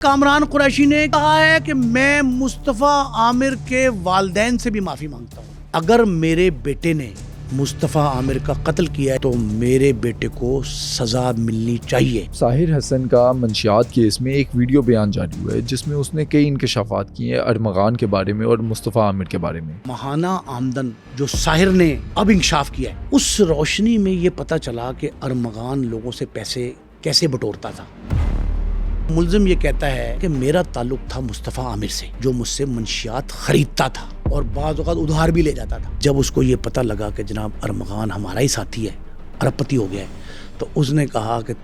کامران قریشی نے کہا ہے کہ میں مصطفیٰ عامر کے والدین سے بھی معافی مانگتا ہوں. اگر میرے بیٹے نے مصطفیٰ عامر کا قتل کیا ہے تو میرے بیٹے کو سزا ملنی چاہیے. ساحر حسن کا منشیات کیس میں ایک ویڈیو بیان جاری ہوا ہے جس میں اس نے کئی انکشافات کیے ہیں ارمغان کے بارے میں اور مصطفیٰ عامر کے بارے میں. ماہانہ آمدن جو ساحر نے اب انکشاف کیا ہے اس روشنی میں یہ پتہ چلا کہ ارمغان لوگوں سے پیسے کیسے بٹورتا تھا. ملزم یہ کہتا ہے کہ میرا تعلق تھا مصطفیٰ عامر سے جو مجھ سے منشیات خریدتا تھا اور بعض اوقات ادھار بھی لے جاتا تھا. جب اس کو یہ پتہ لگا کہ جناب ارمغان ہمارا ہی ساتھی ہے، ارب پتی ہو گیا ہے، تو اس نے کہا کہ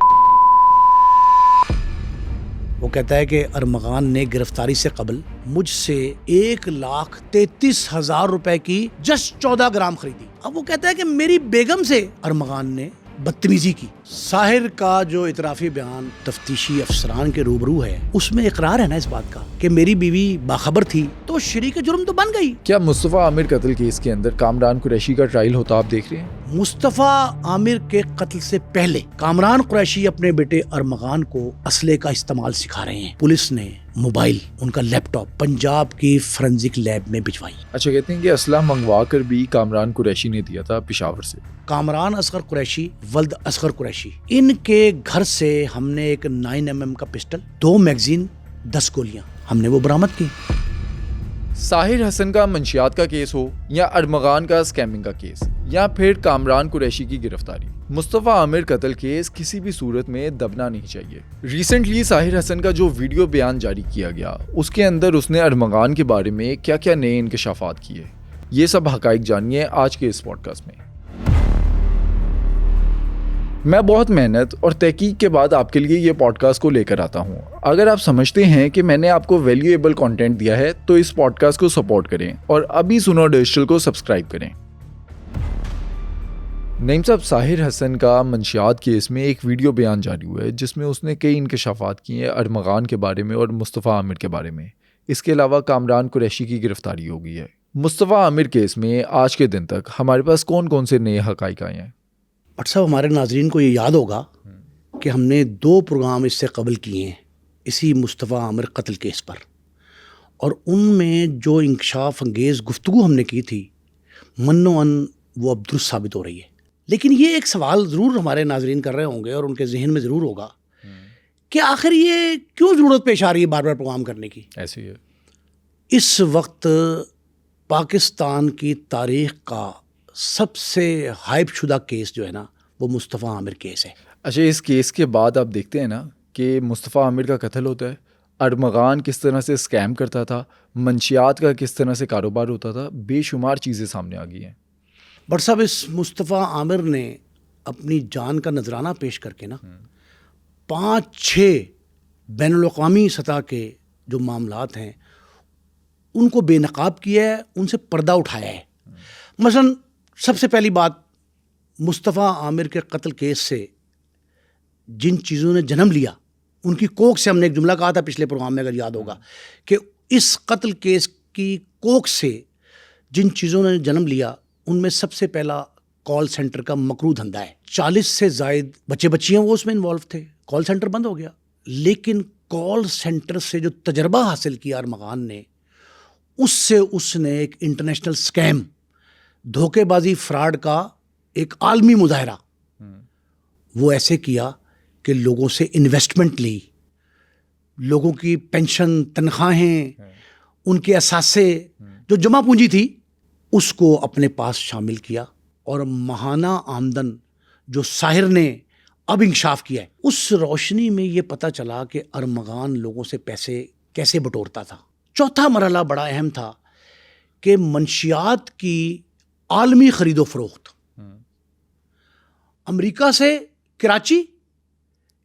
وہ کہتا ہے کہ ارمغان نے گرفتاری سے قبل مجھ سے 1,33,000 روپے کی جسٹ 14 گرام خریدی. اب وہ کہتا ہے کہ میری بیگم سے ارمغان نے بدتمیزی کی. ساحر کا جو اعترافی بیان تفتیشی افسران کے روبرو ہے اس میں اقرار ہے نا اس بات کا کہ میری بیوی باخبر تھی تو شریک جرم تو بن گئی. کیا مصطفیٰ عامر قتل کیس کے اندر کامران قریشی کا ٹرائل ہوتا آپ دیکھ رہے ہیں؟ مصطفیٰ عامر کے قتل سے پہلے کامران قریشی اپنے بیٹے ارمغان کو اسلحے کا استعمال سکھا رہے ہیں. پولیس نے موبائل، ان کا لیپ ٹاپ پنجاب کی فورینزک لیب میں بھجوائی. اچھا، کہتے ہیں کہ اسلحہ منگوا کر بھی کامران قریشی نے دیا تھا پشاور سے. کامران اصغر قریشی ولد اصغر قریشی، ان کے گھر سے ہم نے ایک 9mm کا پسٹل، 2 میگزین، 10 گولیاں ہم نے وہ برآمد کی. ساحر حسن کا منشیات کا کیس ہو یا ارمغان کا اسکیمنگ کا کیس یا پھر کامران قریشی کی گرفتاری، مصطفیٰ عامر قتل کیس کسی بھی صورت میں دبنا نہیں چاہیے. ریسنٹلی ساحر حسن کا جو ویڈیو بیان جاری کیا گیا اس کے اندر اس نے ارمغان کے بارے میں کیا کیا نئے انکشافات کیے، یہ سب حقائق جانیے آج کے اس پوڈ کاسٹ میں. میں بہت محنت اور تحقیق کے بعد آپ کے لیے یہ پوڈ کاسٹ کو لے کر آتا ہوں. اگر آپ سمجھتے ہیں کہ میں نے آپ کو ویلیویبل کنٹینٹ دیا ہے تو اس پوڈ کاسٹ کو سپورٹ کریں اور ابھی سنو ڈیجیٹل کو سبسکرائب کریں. نعیم صاحب، ساحر حسن کا منشیات کیس میں ایک ویڈیو بیان جاری ہوا ہے جس میں اس نے کئی انکشافات کیے ہیں ارمغان کے بارے میں اور مصطفیٰ عامر کے بارے میں. اس کے علاوہ کامران قریشی کی گرفتاری ہو گئی ہے. مصطفیٰ عامر کیس میں آج کے دن تک ہمارے پاس کون کون سے نئے حقائق آئے ہیں؟ بٹ صاحب، ہمارے ناظرین کو یہ یاد ہوگا کہ ہم نے 2 پروگرام اس سے قبل کیے ہیں اسی مصطفیٰ عامر قتل کیس پر، اور ان میں جو انکشاف انگیز گفتگو ہم نے کی تھی من و ان وہ اب درست ثابت ہو رہی ہے. لیکن یہ ایک سوال ضرور ہمارے ناظرین کر رہے ہوں گے اور ان کے ذہن میں ضرور ہوگا کہ آخر یہ کیوں ضرورت پیش آ رہی ہے بار بار پروگرام کرنے کی. ایسے ہی ہے. اس وقت پاکستان کی تاریخ کا سب سے ہائپ شدہ کیس جو ہے نا وہ مصطفیٰ عامر کیس ہے. اچھا، اس کیس کے بعد آپ دیکھتے ہیں نا کہ مصطفیٰ عامر کا قتل ہوتا ہے، ارمغان کس طرح سے اسکیم کرتا تھا، منشیات کا کس طرح سے کاروبار ہوتا تھا، بے شمار چیزیں سامنے آ گئی ہیں. بٹ صاحب، اس مصطفیٰ عامر نے اپنی جان کا نذرانہ پیش کر کے نا 5-6 بین الاقوامی سطح کے جو معاملات ہیں ان کو بے نقاب کیا ہے، ان سے پردہ اٹھایا ہے. مثلاً سب سے پہلی بات، مصطفیٰ عامر کے قتل کیس سے جن چیزوں نے جنم لیا ان کی کوکھ سے، ہم نے ایک جملہ کہا تھا پچھلے پروگرام میں اگر یاد ہوگا، کہ اس قتل کیس کی کوکھ سے جن چیزوں نے جنم لیا ان میں سب سے پہلا کال سینٹر کا مکروہ دھندا ہے. 40 سے زائد بچے بچیاں وہ اس میں انوالو تھے. کال سینٹر بند ہو گیا، لیکن کال سینٹر سے جو تجربہ حاصل کیا ارمغان نے، اس سے اس نے ایک انٹرنیشنل اسکیم، دھوکے بازی، فراڈ کا ایک عالمی مظاہرہ وہ ایسے کیا کہ لوگوں سے انویسٹمنٹ لی، لوگوں کی پینشن، تنخواہیں، ان کے اثاثے، جو جمع پونجی تھی اس کو اپنے پاس شامل کیا. اور ماہانہ آمدن جو ساحر نے اب انکشاف کیا ہے اس روشنی میں یہ پتہ چلا کہ ارمغان لوگوں سے پیسے کیسے بٹورتا تھا. چوتھا مرحلہ بڑا اہم تھا کہ منشیات کی عالمی خرید و فروخت، امریکہ سے کراچی،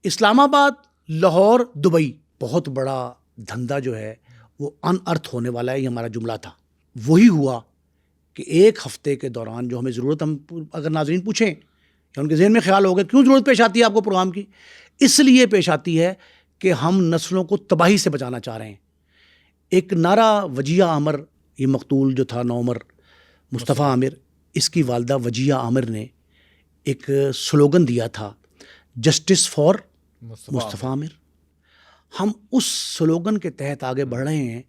اسلام آباد، لاہور، دبئی، بہت بڑا دھندا جو ہے وہ ان ارتھ ہونے والا ہے. یہ ہمارا جملہ تھا. وہی ہوا کہ ایک ہفتے کے دوران جو ہمیں ضرورت، ہم اگر ناظرین پوچھیں یا ان کے ذہن میں خیال ہوگا کیوں ضرورت پیش آتی ہے آپ کو پروگرام کی، اس لیے پیش آتی ہے کہ ہم نسلوں کو تباہی سے بچانا چاہ رہے ہیں. ایک نعرہ وجیہ عامر، یہ مقتول جو تھا نومر مصطفیٰ عامر، اس کی والدہ وجیہ عامر نے ایک سلوگن دیا تھا، جسٹس فار مصطفیٰ عامر. ہم اس سلوگن کے تحت آگے بڑھ رہے ہیں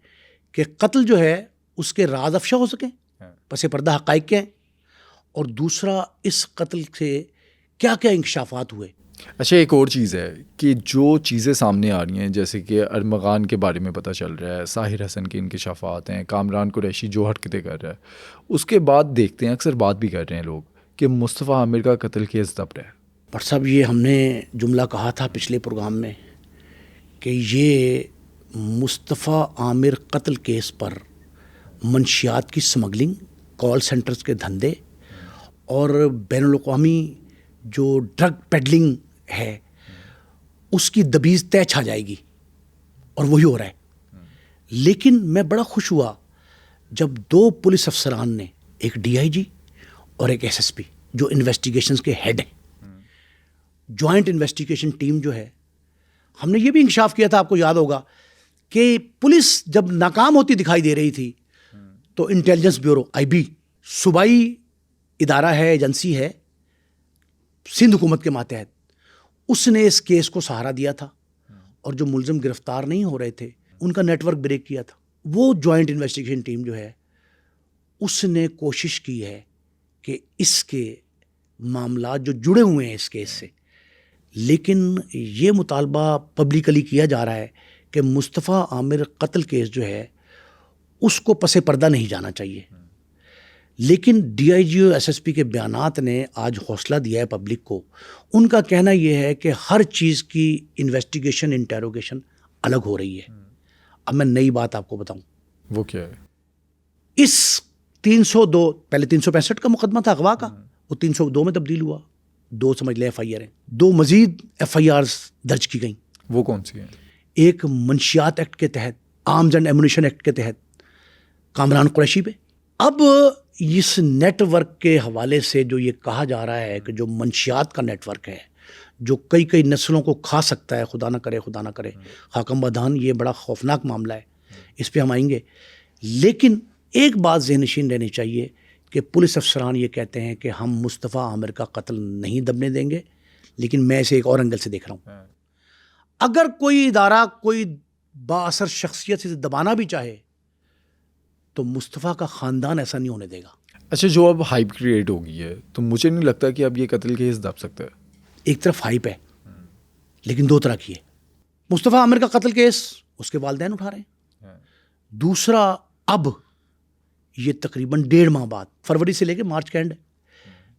کہ قتل جو ہے اس کے راز افشا ہو سکیں، پس پردہ حقائق کیا ہیں، اور دوسرا اس قتل سے کیا کیا انکشافات ہوئے۔ اچھا، ایک اور چیز ہے کہ جو چیزیں سامنے آ رہی ہیں، جیسے کہ ارمغان کے بارے میں پتہ چل رہا ہے، ساحر حسن کے انکشافات ہیں، کامران قریشی جو حرکتیں کر رہا ہے، اس کے بعد دیکھتے ہیں اکثر بات بھی کر رہے ہیں لوگ کہ مصطفیٰ عامر کا قتل کیس دب رہا ہے۔ پر صاحب یہ ہم نے جملہ کہا تھا پچھلے پروگرام میں کہ یہ مصطفیٰ عامر قتل کیس پر منشیات کی سمگلنگ، کال سینٹرز کے دھندے اور بین الاقوامی جو ڈرگ پیڈلنگ ہے اس کی دبیز طے چھا جائے گی، اور وہی ہو رہا ہے۔ لیکن میں بڑا خوش ہوا جب 2 پولیس افسران نے، ایک ڈی آئی جی اور ایک ایس ایس پی جو انویسٹیگیشنز کے ہیڈ ہیں، جوائنٹ انویسٹیگیشن ٹیم جو ہے، ہم نے یہ بھی انکشاف کیا تھا، آپ کو یاد ہوگا کہ پولیس جب ناکام ہوتی دکھائی دے رہی تھی تو انٹیلیجنس بیورو IB صوبائی ادارہ ہے، ایجنسی ہے سندھ حکومت کے ماتحت، اس نے اس کیس کو سہارا دیا تھا اور جو ملزم گرفتار نہیں ہو رہے تھے ان کا نیٹ ورک بریک کیا تھا۔ وہ جوائنٹ انویسٹیگیشن ٹیم جو ہے اس نے کوشش کی ہے کہ اس کے معاملات جو جڑے ہوئے ہیں اس کیس سے، لیکن یہ مطالبہ پبلکلی کیا جا رہا ہے کہ مصطفیٰ عامر قتل کیس جو ہے اس کو پس پردہ نہیں جانا چاہیے۔ لیکن ڈی آئی جی اور ایس ایس پی کے بیانات نے آج حوصلہ دیا ہے پبلک کو۔ ان کا کہنا یہ ہے کہ ہر چیز کی انویسٹیگیشن، انٹیروگیشن الگ ہو رہی ہے۔ اب میں نئی بات آپ کو بتاؤں، وہ کیا ہے؟ اس 302 پہلے 365 کا مقدمہ تھا اغوا کا، وہ 302 میں تبدیل ہوا، 2 سمجھ لیں FIR ہیں، 2 مزید FIRs درج کی گئیں۔ وہ کون سی ہیں؟ ایک منشیات ایکٹ کے تحت، آرمز اینڈ ایمونیشن ایکٹ کے تحت کامران قریشی پہ۔ اب اس نیٹ ورک کے حوالے سے جو یہ کہا جا رہا ہے کہ جو منشیات کا نیٹ ورک ہے جو کئی نسلوں کو کھا سکتا ہے، خدا نہ کرے خاکم بدان، یہ بڑا خوفناک معاملہ ہے، اس پہ ہم آئیں گے۔ لیکن ایک بات ذہن نشین رہنی چاہیے کہ پولیس افسران یہ کہتے ہیں کہ ہم مصطفیٰ عامر کا قتل نہیں دبنے دیں گے، لیکن میں اسے ایک اور اینگل سے دیکھ رہا ہوں۔ اگر کوئی ادارہ کوئی بااثر شخصیت سے دبانا بھی چاہے تو مصطفیٰ کا خاندان ایسا نہیں ہونے دے گا۔ اچھا، جو اب ہائپ کریٹ ہو گئی ہے تو مجھے نہیں لگتا کہ اب یہ قتل کیس دب سکتا ہے۔ ایک طرف ہائپ ہے لیکن 2 طرح کی ہے۔ مصطفیٰ عامر کا قتل کیس اس کے والدین اٹھا رہے ہیں، دوسرا اب یہ تقریباً 1.5 ماہ بعد، فروری سے لے کے مارچ کا اینڈ،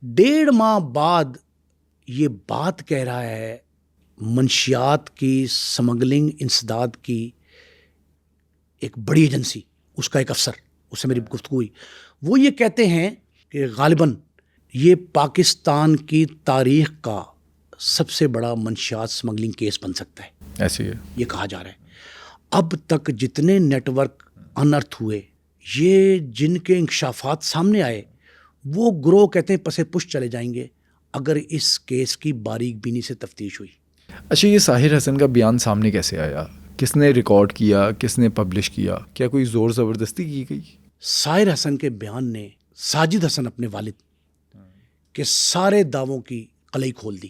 1.5 ماہ بعد یہ بات کہہ رہا ہے منشیات کی سمگلنگ انسداد کی ایک بڑی ایجنسی، اس کا ایک افسر، اس سے میری گفتگو ہوئی، وہ یہ کہتے ہیں کہ غالباً یہ پاکستان کی تاریخ کا سب سے بڑا منشیات سمگلنگ کیس بن سکتا ہے۔ ایسی ہے، یہ کہا جا رہا ہے۔ اب تک جتنے نیٹ ورک انرتھ ہوئے، یہ جن کے انکشافات سامنے آئے، وہ گروہ کہتے ہیں پسے پش چلے جائیں گے اگر اس کیس کی باریک بینی سے تفتیش ہوئی۔ اچھا، یہ ساحر حسن کا بیان سامنے کیسے آیا؟ کس نے ریکارڈ کیا؟ کس نے پبلش کیا؟ کیا کوئی زور زبردستی کی گئی؟ ساحر حسن کے بیان نے ساجد حسن اپنے والد کے سارے دعووں کی قلعی کھول دی،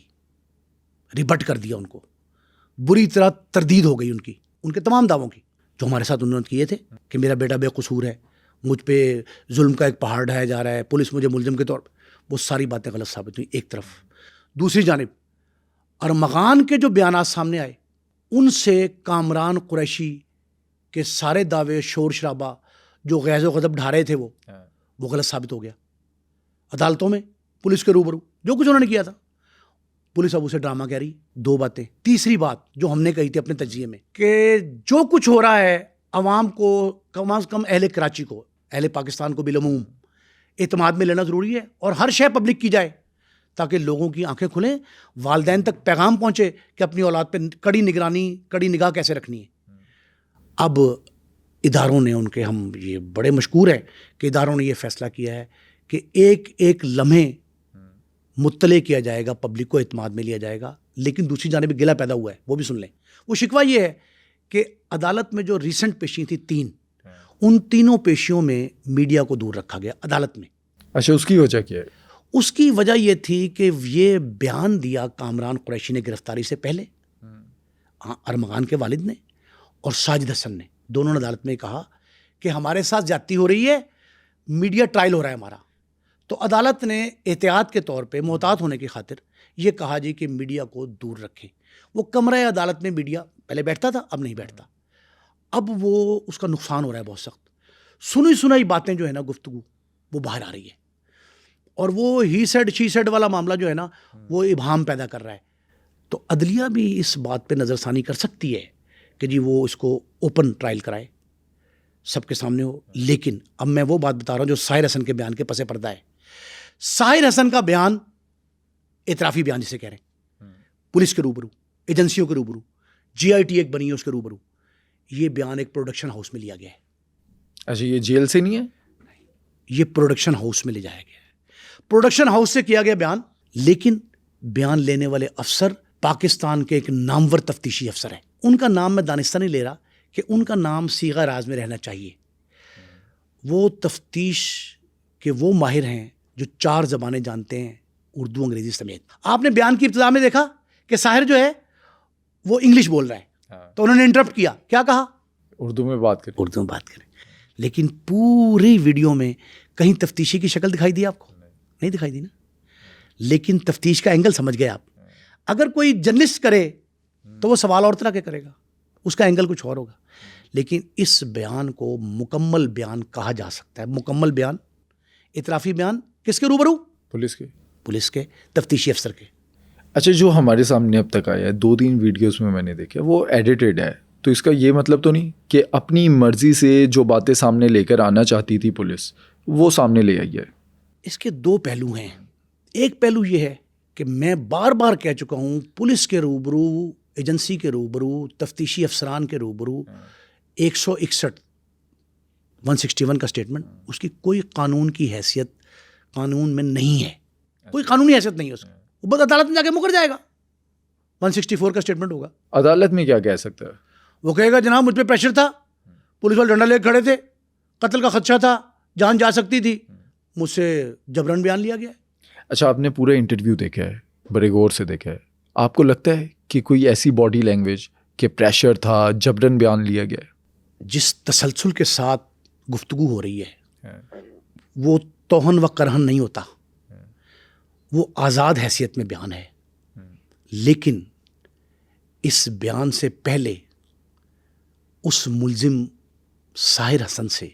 ریبٹ کر دیا، ان کو بری طرح تردید ہو گئی ان کے تمام دعووں کی جو ہمارے ساتھ انہوں نے کیے تھے کہ میرا بیٹا بے قصور ہے، مجھ پہ ظلم کا ایک پہاڑ ڈھایا جا رہا ہے، پولیس مجھے ملزم کے طور پر، وہ ساری باتیں غلط ثابت ہوئیں ایک طرف۔ دوسری جانب ارمغان کے جو بیانات سامنے آئے ان سے کامران قریشی کے سارے دعوے، شور شرابہ، جو غیظ و غضب ڈھا رہے تھے وہ غلط ثابت ہو گیا عدالتوں میں، پولیس کے روبرو، جو کچھ انہوں نے کیا تھا پولیس اب اسے ڈرامہ کہہ رہی۔ 2 باتیں۔ تیسری بات جو ہم نے کہی تھی اپنے تجزیے میں کہ جو کچھ ہو رہا ہے عوام کو، کم از کم اہل کراچی کو، اہل پاکستان کو بالعموم اعتماد میں لینا ضروری ہے، اور ہر شے پبلک کی جائے تاکہ لوگوں کی آنکھیں کھلیں، والدین تک پیغام پہنچے کہ اپنی اولاد پہ کڑی نگرانی، کڑی نگاہ کیسے رکھنی ہے۔ اب اداروں نے ان کے، ہم یہ بڑے مشکور ہیں کہ اداروں نے یہ فیصلہ کیا ہے کہ ایک لمحے مطلع کیا جائے گا، پبلک کو اعتماد میں لیا جائے گا۔ لیکن دوسری جانب گلا پیدا ہوا ہے، وہ بھی سن لیں۔ وہ شکوہ یہ ہے کہ عدالت میں جو ریسنٹ پیشی تھی 3، ان تینوں پیشیوں میں میڈیا کو دور رکھا گیا عدالت میں۔ اچھا، اس کی وجہ کیا ہے؟ اس کی وجہ یہ تھی کہ یہ بیان دیا کامران قریشی نے گرفتاری سے پہلے، ارمغان کے والد نے، اور ساجد حسن نے، دونوں نے عدالت میں کہا کہ ہمارے ساتھ زیادتی ہو رہی ہے، میڈیا ٹرائل ہو رہا ہے ہمارا. تو عدالت نے احتیاط کے طور پہ محتاط ہونے کی خاطر یہ کہا جی کہ میڈیا کو دور رکھیں. وہ کمرہ عدالت میں میڈیا پہلے بیٹھتا تھا، اب نہیں بیٹھتا. اب وہ اس کا نقصان ہو رہا ہے بہت سخت. سنی سنائی باتیں جو ہے نا، گفتگو وہ باہر آ رہی ہے، اور وہ ہی سیڈ شی سیڈ والا معاملہ جو ہے نا وہ ابہام پیدا کر رہا ہے. تو عدلیہ بھی اس بات پہ نظر ثانی کر سکتی ہے کہ جی وہ اس کو اوپن ٹرائل کرائے، سب کے سامنے ہو. لیکن اب میں وہ بات بتا رہا ہوں جو ساحر حسن کے بیان کے پس پردہ ہے. ساحر حسن کا بیان اعترافی بیان جسے کہہ رہے ہیں، پولیس کے روبرو، ایجنسیوں کے روبرو، GIT ایک بنی ہے اس کے روبرو، یہ بیان ایک پروڈکشن ہاؤس میں لیا گیا ہے. اچھا، یہ جیل سے نہیں ہے؟ یہ پروڈکشن ہاؤس میں لے جایا گیا ہے. پروڈکشن ہاؤس سے کیا گیا بیان، لیکن بیان لینے والے افسر پاکستان کے ایک نامور تفتیشی افسر ہیں. ان کا نام میں دانستہ نہیں لے رہا کہ ان کا نام صیغہ راز میں رہنا چاہیے. وہ تفتیش کے وہ ماہر ہیں جو 4 زبانیں جانتے ہیں، اردو انگریزی سمیت. آپ نے بیان کی ابتدا میں دیکھا کہ ساحر جو ہے وہ انگلش بول رہا ہے، تو انہوں نے انٹرپٹ کیا، کیا کہا؟ اردو میں بات کریں. اردو میں بات کریں. لیکن پوری ویڈیو میں کہیں تفتیشی کی شکل دکھائی دی آپ کو؟ نہیں دکھائی دی نا. لیکن تفتیش کا اینگل سمجھ گئے آپ. اگر کوئی جرنلسٹ کرے تو وہ سوال اور طرح کے کرے گا، اس کا اینگل کچھ اور ہوگا. لیکن اس بیان کو مکمل بیان کہا جا سکتا ہے. مکمل بیان، اعترافی بیان کس کے روبرو؟ پولیس کے تفتیشی افسر کے. اچھا، جو ہمارے سامنے اب تک آیا ہے 2-3 ویڈیوز میں نے دیکھا وہ ایڈیٹڈ ہے، تو اس کا یہ مطلب تو نہیں کہ اپنی مرضی سے جو باتیں سامنے لے کر آنا چاہتی تھی پولیس وہ سامنے لے آئی ہے؟ اس کے 2 پہلو ہیں. ایک پہلو یہ ہے کہ میں بار بار کہہ چکا ہوں، پولیس کے روبرو، ایجنسی کے روبرو، تفتیشی افسران کے روبرو 161 کا سٹیٹمنٹ، اس کی کوئی قانون کی حیثیت قانون میں نہیں ہے. کوئی قانونی حیثیت نہیں ہے اس کی. وہ بس عدالت میں جا کے مکر جائے گا. 164 کا سٹیٹمنٹ ہوگا. عدالت میں کیا کہہ سکتا ہے؟ وہ کہے گا جناب مجھ پہ پریشر تھا، پولیس والے ڈنڈا لے کے کھڑے تھے، قتل کا خدشہ تھا، جان جا سکتی تھی، مجھ سے جبرن بیان لیا گیا. اچھا، آپ نے پورا انٹرویو دیکھا ہے، بڑے غور سے دیکھا ہے، آپ کو لگتا ہے کہ کوئی ایسی باڈی لینگویج کہ پریشر تھا، جبرن بیان لیا گیا ہے؟ جس تسلسل کے ساتھ گفتگو ہو رہی ہے وہ توہن و کرہن نہیں ہوتا، وہ آزاد حیثیت میں بیان ہے. لیکن اس بیان سے پہلے اس ملزم ساحر حسن سے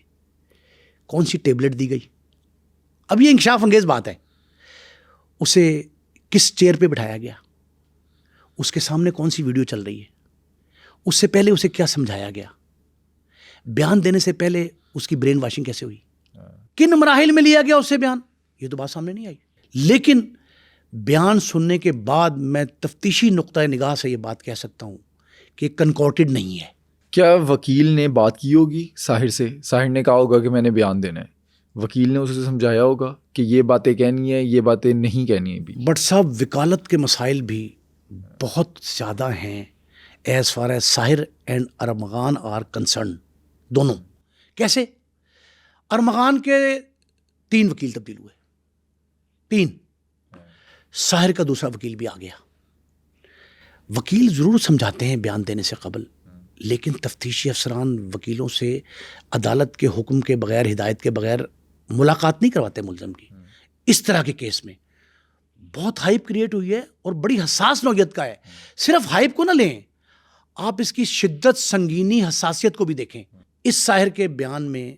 کون سی ٹیبلٹ دی گئی؟ اب یہ انکشاف انگیز بات ہے. اسے کس چیئر پہ بٹھایا گیا؟ اس کے سامنے کون سی ویڈیو چل رہی ہے؟ اس سے پہلے اسے کیا سمجھایا گیا؟ بیان دینے سے پہلے اس کی برین واشنگ کیسے ہوئی؟ کن مراحل میں لیا گیا اس سے بیان؟ یہ تو بات سامنے نہیں آئی. لیکن بیان سننے کے بعد میں تفتیشی نقطۂ نگاہ سے یہ بات کہہ سکتا ہوں کہ کنکارڈڈ نہیں ہے. کیا وکیل نے بات کی ہوگی ساحر سے؟ ساحر نے کہا ہوگا کہ میں نے بیان دینا ہے، وکیل نے اسے سمجھایا ہوگا کہ یہ باتیں کہنی ہے، یہ باتیں نہیں کہنی ہے بھی. بٹ صاحب، وکالت کے مسائل بھی بہت زیادہ ہیں as far as Sahir and Armaghan are concern. دونوں کیسے؟ ارمغان کے 3 وکیل تبدیل ہوئے، 3. ساحر کا دوسرا وکیل بھی آ گیا. وکیل ضرور سمجھاتے ہیں بیان دینے سے قبل، لیکن تفتیشی افسران وکیلوں سے عدالت کے حکم کے بغیر، ہدایت کے بغیر ملاقات نہیں کرواتے ملزم کی. اس طرح کے کیس میں بہت ہائپ کریٹ ہوئی ہے اور بڑی حساس نوعیت کا ہے. صرف ہائپ کو نہ لیں، آپ اس کی شدت، سنگینی، حساسیت کو بھی دیکھیں. اس ساحر کے بیان میں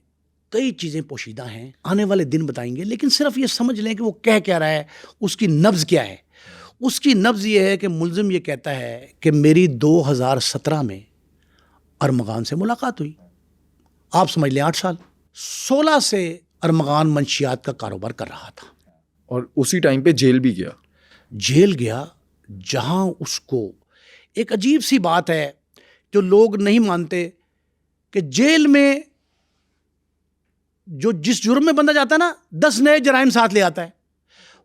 کئی چیزیں پوشیدہ ہیں، آنے والے دن بتائیں گے. لیکن صرف یہ سمجھ لیں کہ وہ کہہ کیا رہا ہے، اس کی نبض کیا ہے. اس کی نبض یہ ہے کہ ملزم یہ کہتا ہے کہ میری 2017 میں ارمغان سے ملاقات ہوئی. آپ سمجھ لیں 8 سال. 16 سے ارمغان منشیات کا کاروبار کر رہا تھا، اور اسی ٹائم پہ جیل بھی گیا. جیل گیا جہاں اس کو ایک عجیب سی بات ہے جو لوگ نہیں مانتے کہ جیل میں جو جس جرم میں بندہ جاتا ہے نا 10 نئے جرائم ساتھ لے آتا ہے.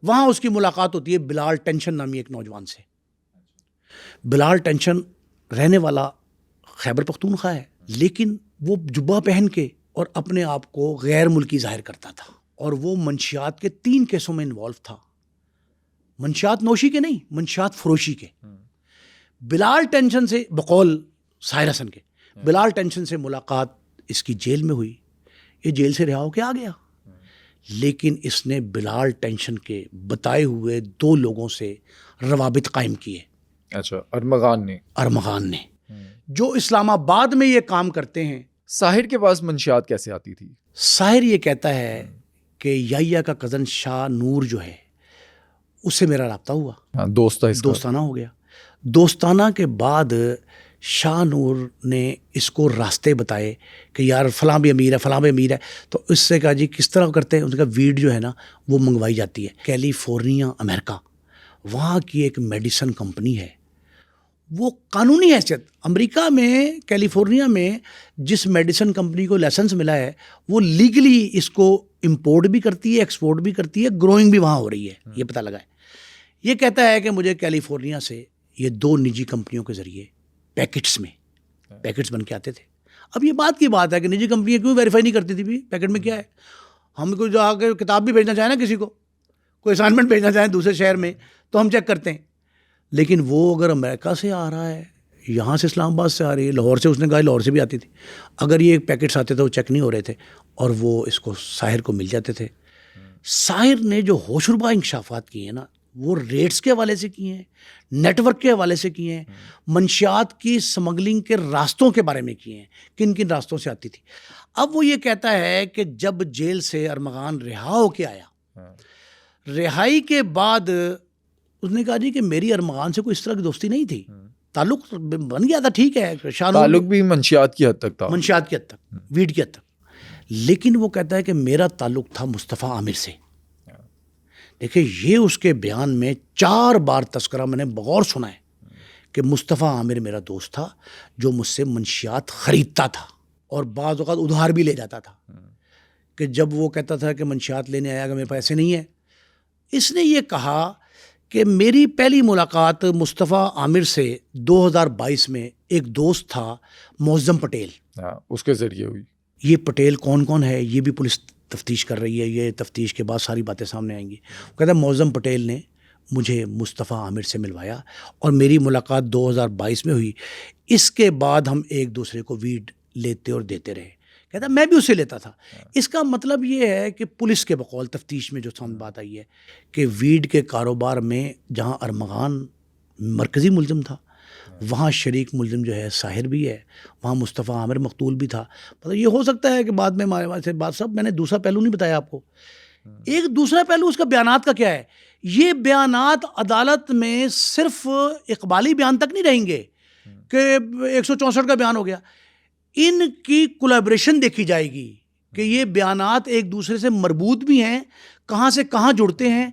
وہاں اس کی ملاقات ہوتی ہے بلال ٹینشن نامی ایک نوجوان سے. بلال ٹینشن رہنے والا خیبر پختونخوا ہے، لیکن وہ جبہ پہن کے اور اپنے آپ کو غیر ملکی ظاہر کرتا تھا، اور وہ منشیات کے 3 کیسوں میں انوالو تھا. منشیات نوشی کے نہیں، منشیات فروشی کے. بلال ٹینشن سے، بقول ساحر حسن کے، بلال ٹینشن سے ملاقات اس کی جیل میں ہوئی, یہ جیل سے رہا ہو کے آ گیا, لیکن اس نے بلال ٹینشن کے بتائے ہوئے 2 لوگوں سے روابط قائم کیے. اچھا, ارمغان نے جو اسلام آباد میں یہ کام کرتے ہیں. ساحر کے پاس منشیات کیسے آتی تھی؟ ساحر یہ کہتا ہے کہ یحییٰ کا کزن شاہ نور جو ہے اس سے میرا رابطہ ہوا, دوستانہ ہو گیا. دوستانہ کے بعد شاہ نور نے اس کو راستے بتائے کہ یار فلاں بھی امیر ہے, فلاں بھی امیر ہے. تو اس سے کہا جی کس طرح کرتے ہیں, اس کا ویڈ جو ہے نا وہ منگوائی جاتی ہے کیلیفورنیا امریکہ, وہاں کی ایک میڈیسن کمپنی ہے, وہ قانونی حیثیت امریکہ میں کیلیفورنیا میں جس میڈیسن کمپنی کو لائسنس ملا ہے وہ لیگلی اس کو امپورٹ بھی کرتی ہے, ایکسپورٹ بھی کرتی ہے, گروئنگ بھی وہاں ہو رہی ہے, یہ پتہ لگا ہے. یہ کہتا ہے کہ مجھے کیلیفورنیا سے یہ 2 نجی کمپنیوں کے ذریعے پیکٹس بن کے آتے تھے. اب یہ بات کی بات ہے کہ نجی کمپنیاں کیوں ویریفائی نہیں کرتی تھی بھی پیکٹ میں کیا ہے. ہم کو جو آ کے کتاب بھی بھیجنا چاہیں نا, کسی کو کوئی اسائنمنٹ بھیجنا چاہیں دوسرے شہر میں, تو ہم چیک کرتے ہیں. لیکن وہ اگر امریکہ سے آ رہا ہے, یہاں سے اسلام آباد سے آ رہی ہے, لاہور سے, اس نے کہا لاہور سے بھی آتی تھی, اگر یہ پیکٹس آتے تھے وہ چیک نہیں ہو رہے تھے اور وہ اس کو ساحر کو مل جاتے تھے. ساحر نے جو ہوشربا انکشافات کیے ہیں نا, وہ ریٹس کے حوالے سے کیے ہیں, نیٹ ورک کے حوالے سے کیے ہیں, منشیات کی سمگلنگ کے راستوں کے بارے میں کیے ہیں, کن کن راستوں سے آتی تھی. اب وہ یہ کہتا ہے کہ جب جیل سے ارمغان رہا ہو کے آیا, رہائی کے بعد اس نے کہا جی کہ میری ارمغان سے کوئی اس طرح کی دوستی نہیں تھی, تعلق بن گیا تھا, ٹھیک ہے, تعلق بھی منشیات کی حد تک تھا, منشیات کی حد تک, ویڈ کی حد تک. لیکن وہ کہتا ہے کہ میرا تعلق تھا مصطفیٰ عامر سے. دیکھیں یہ اس کے بیان میں 4 بار تذکرہ میں نے بغور سنا ہے کہ مصطفیٰ عامر میرا دوست تھا جو مجھ سے منشیات خریدتا تھا اور بعض اوقات ادھار بھی لے جاتا تھا. کہ جب وہ کہتا تھا کہ منشیات لینے آیا کہ میرے پاس ایسے نہیں ہے, اس نے یہ کہا کہ میری پہلی ملاقات مصطفیٰ عامر سے 2022 میں ایک دوست تھا معظم پٹیل, اس کے ذریعے ہوئی. یہ پٹیل کون ہے یہ بھی پولیس تفتیش کر رہی ہے, یہ تفتیش کے بعد ساری باتیں سامنے آئیں گی. وہ کہتا ہے معظم پٹیل نے مجھے مصطفیٰ عامر سے ملوایا اور میری ملاقات 2022 میں ہوئی. اس کے بعد ہم ایک دوسرے کو ویڈ لیتے اور دیتے رہے. کہتا ہے میں بھی اسے لیتا تھا. اس کا مطلب یہ ہے کہ پولیس کے بقول تفتیش میں جو سامنے بات آئی ہے کہ ویڈ کے کاروبار میں جہاں ارمغان مرکزی ملزم تھا, وہاں شریک ملزم جو ہے ساحر بھی ہے, وہاں مصطفیٰ عامر مقتول بھی تھا. مطلب یہ ہو سکتا ہے کہ بعد میں ہمارے پاس بات صاحب میں نے دوسرا پہلو نہیں بتایا آپ کو. ایک دوسرا پہلو اس کا بیانات کا کیا ہے. یہ بیانات عدالت میں صرف اقبالی بیان تک نہیں رہیں گے کہ 164 کا بیان ہو گیا, ان کی کولیبریشن دیکھی جائے گی کہ یہ بیانات ایک دوسرے سے مربوط بھی ہیں, کہاں سے کہاں جڑتے ہیں,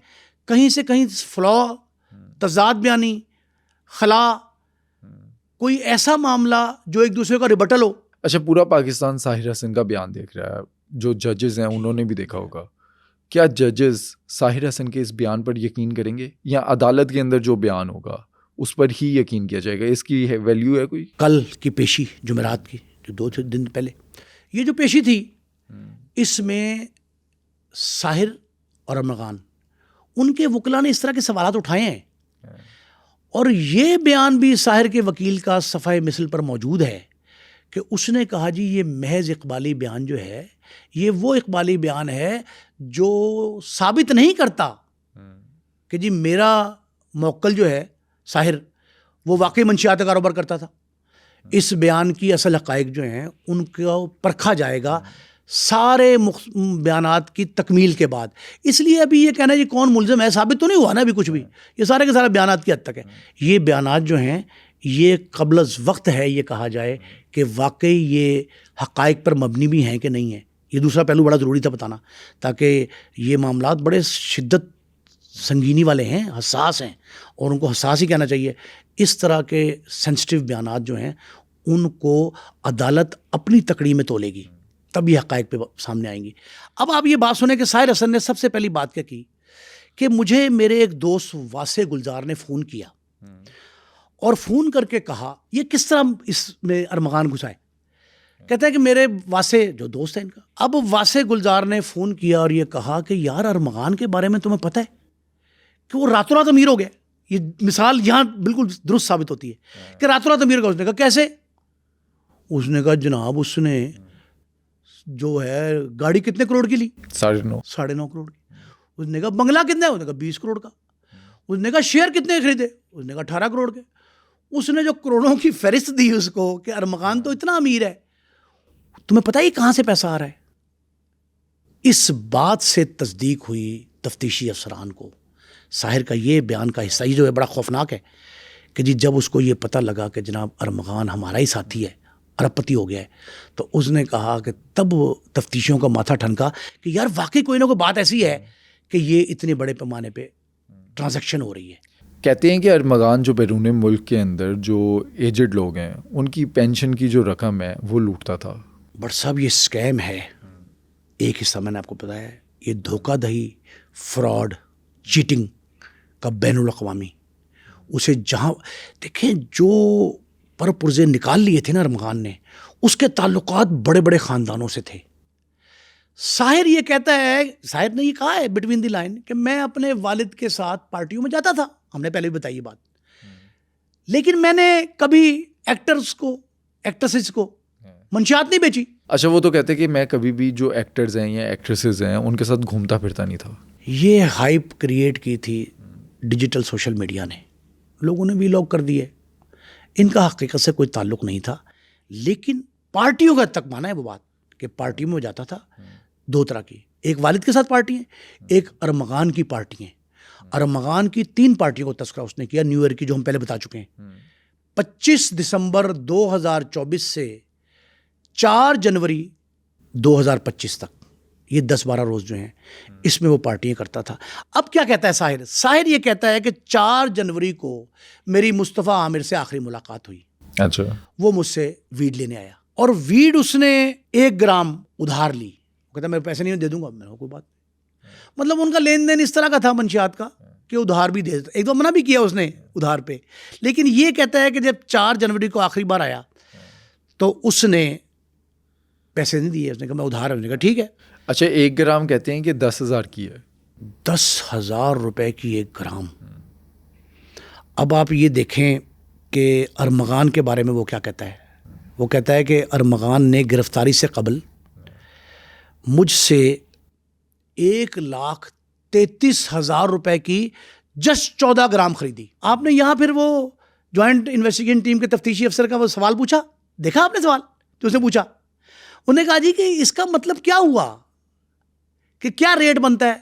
کہیں سے کہیں فلا, تضاد بیانی, خلا, کوئی ایسا معاملہ جو ایک دوسرے کا ریبٹل ہو. اچھا, پورا پاکستان ساحر حسن کا بیان دیکھ رہا ہے, جو ججز ہیں انہوں نے بھی دیکھا ہوگا. کیا ججز ساحر حسن کے اس بیان پر یقین کریں گے یا عدالت کے اندر جو بیان ہوگا اس پر ہی یقین کیا جائے گا؟ اس کی ویلیو ہے کوئی؟ کل کی پیشی جمعرات کی جو 2 دن پہلے یہ جو پیشی تھی, اس میں ساحر اور ارمغان ان کے وکلا نے اس طرح کے سوالات اٹھائے ہیں, اور یہ بیان بھی ساحر کے وکیل کا صفحہ مثل پر موجود ہے کہ اس نے کہا جی یہ محض اقبالی بیان جو ہے یہ وہ اقبالی بیان ہے جو ثابت نہیں کرتا کہ جی میرا موکل جو ہے ساحر وہ واقعی منشیات کا کاروبار کرتا تھا. اس بیان کی اصل حقائق جو ہیں ان کو پرکھا جائے گا سارے بیانات کی تکمیل کے بعد. اس لیے ابھی یہ کہنا جی کون ملزم ہے ثابت تو نہیں ہوا نا ابھی کچھ بھی, یہ سارے کے سارے بیانات کی حد تک ہے. یہ بیانات جو ہیں یہ قبل از وقت ہے یہ کہا جائے کہ واقعی یہ حقائق پر مبنی بھی ہیں کہ نہیں ہیں. یہ دوسرا پہلو بڑا ضروری تھا بتانا, تاکہ یہ معاملات بڑے شدت سنگینی والے ہیں, حساس ہیں, اور ان کو حساس ہی کہنا چاہیے. اس طرح کے سینسٹیو بیانات جو ہیں ان کو عدالت اپنی تکڑی میں تولے گی, تب یہ حقائق پہ سامنے آئیں گی. اب آپ یہ بات سنیں کہ ساحر حسن نے سب سے پہلی بات کیا کی کہ مجھے میرے ایک دوست واسع گلزار نے فون کیا اور فون کر کے کہا یہ کس طرح اس میں ارمغان گھسائے. کہتا ہے کہ میرے واسع جو دوست ہے ان کا, اب واسع گلزار نے فون کیا اور یہ کہا کہ یار ارمغان کے بارے میں تمہیں پتہ ہے کہ وہ راتوں رات امیر ہو گیا. یہ مثال یہاں بالکل درست ثابت ہوتی ہے کہ راتوں رات امیر کا. اس نے کہا کیسے؟ اس نے کہا جناب اس نے جو ہے گاڑی کتنے کروڑ کی لی؟ 9.5 کروڑ کی. اس نے کہا بنگلہ کتنا ہے؟ اس نے کہا 20 کروڑ کا. اس نے کہا شیئر کتنے خریدے؟ اس نے کہا 18 کروڑ کے. اس نے جو کروڑوں کی فہرست دی اس کو کہ ارمغان تو اتنا امیر ہے, تمہیں پتہ ہی کہاں سے پیسہ آ رہا ہے. اس بات سے تصدیق ہوئی تفتیشی افسران کو. ساحر کا یہ بیان کا حصہ یہ جو ہے بڑا خوفناک ہے کہ جی جب اس کو یہ پتہ لگا کہ جناب ارمغان ہمارا ہی ساتھی ہے, ارب پتی ہو گیا ہے, تو اس نے کہا کہ تب تفتیشیوں کا ماتھا ٹھنکا کہ یار واقعی کوئی نہ کوئی بات ایسی ہے کہ یہ اتنے بڑے پیمانے پہ ٹرانزیکشن ہو رہی ہے. کہتے ہیں کہ ارمغان جو بیرون ملک کے اندر جو ایجڈ لوگ ہیں ان کی پینشن کی جو رقم ہے وہ لوٹتا تھا. بٹ صاحب یہ اسکیم ہے. ایک حصہ میں نے آپ کو بتایا ہے, یہ دھوکہ دہی, فراڈ, چیٹنگ کا بین الاقوامی. اسے جہاں دیکھیں جو پرزے نکال لیے تھے نا ارمغان نے, اس کے تعلقات بڑے بڑے خاندانوں سے تھے. ساحر یہ کہتا ہے, ساحر نے یہ کہا ہے بٹوین دی لائن کہ میں اپنے والد کے ساتھ پارٹیوں میں جاتا تھا, ہم نے پہلے بھی بتائی یہ بات, لیکن میں نے کبھی ایکٹرز کو ایکٹریسز کو منشیات نہیں بیچی. اچھا, وہ تو کہتے ہیں کہ میں کبھی بھی جو ایکٹرز ہیں یا ایکٹریسز ہیں ان کے ساتھ گھومتا پھرتا نہیں تھا. یہ ہائپ کریٹ کی تھی ڈیجیٹل سوشل میڈیا نے, لوگوں نے ویلاگ کر دیے, ان کا حقیقت سے کوئی تعلق نہیں تھا. لیکن پارٹیوں کا تک مانا ہے وہ بات کہ پارٹیوں میں جاتا تھا. 2 طرح کی, ایک والد کے ساتھ پارٹی ہیں, ایک ارمغان کی پارٹی ہیں. ارمغان کی 3 پارٹیوں کو تذکرہ اس نے کیا نیو ایئر کی, جو ہم پہلے بتا چکے ہیں. 25 دسمبر 2024 سے 4 جنوری 2025 تک, یہ 10-12 روز جو ہیں اس میں وہ پارٹیاں کرتا تھا. اب کیا کہتا ہے ساحر؟ ساحر یہ کہتا ہے کہ 4 جنوری کو میری مصطفیٰ عامر سے آخری ملاقات ہوئی. اچھا, وہ مجھ سے ویڈ لینے آیا اور ویڈ اس نے 1 گرام ادھار لی. وہ کہتا میں پیسے نہیں دے دوں گا. میں نے کوئی بات, مطلب ان کا لین دین اس طرح کا تھا منشیات کا کہ ادھار بھی دے دیتا. ایک دو منع بھی کیا اس نے ادھار پہ, لیکن یہ کہتا ہے کہ جب 4 جنوری کو آخری بار آیا تو اس نے پیسے نہیں دیے. اس نے کہا میں ادھار ہے. اس نے کہا ٹھیک ہے. اچھا, 1 گرام کہتے ہیں کہ 10,000 کی ہے. 10,000 روپے کی 1 گرام. اب آپ یہ دیکھیں کہ ارمغان کے بارے میں وہ کیا کہتا ہے. وہ کہتا ہے کہ ارمغان نے گرفتاری سے قبل مجھ سے 1,33,000 روپے کی جسٹ 14 گرام خریدی. آپ نے یہاں پھر وہ جوائنٹ انویسٹیگیشن ٹیم کے تفتیشی افسر کا وہ سوال پوچھا, دیکھا آپ نے سوال جو اس نے پوچھا. انہوں نے کہا جی کہ اس کا مطلب کیا ہوا, کہ کیا ریٹ بنتا ہے.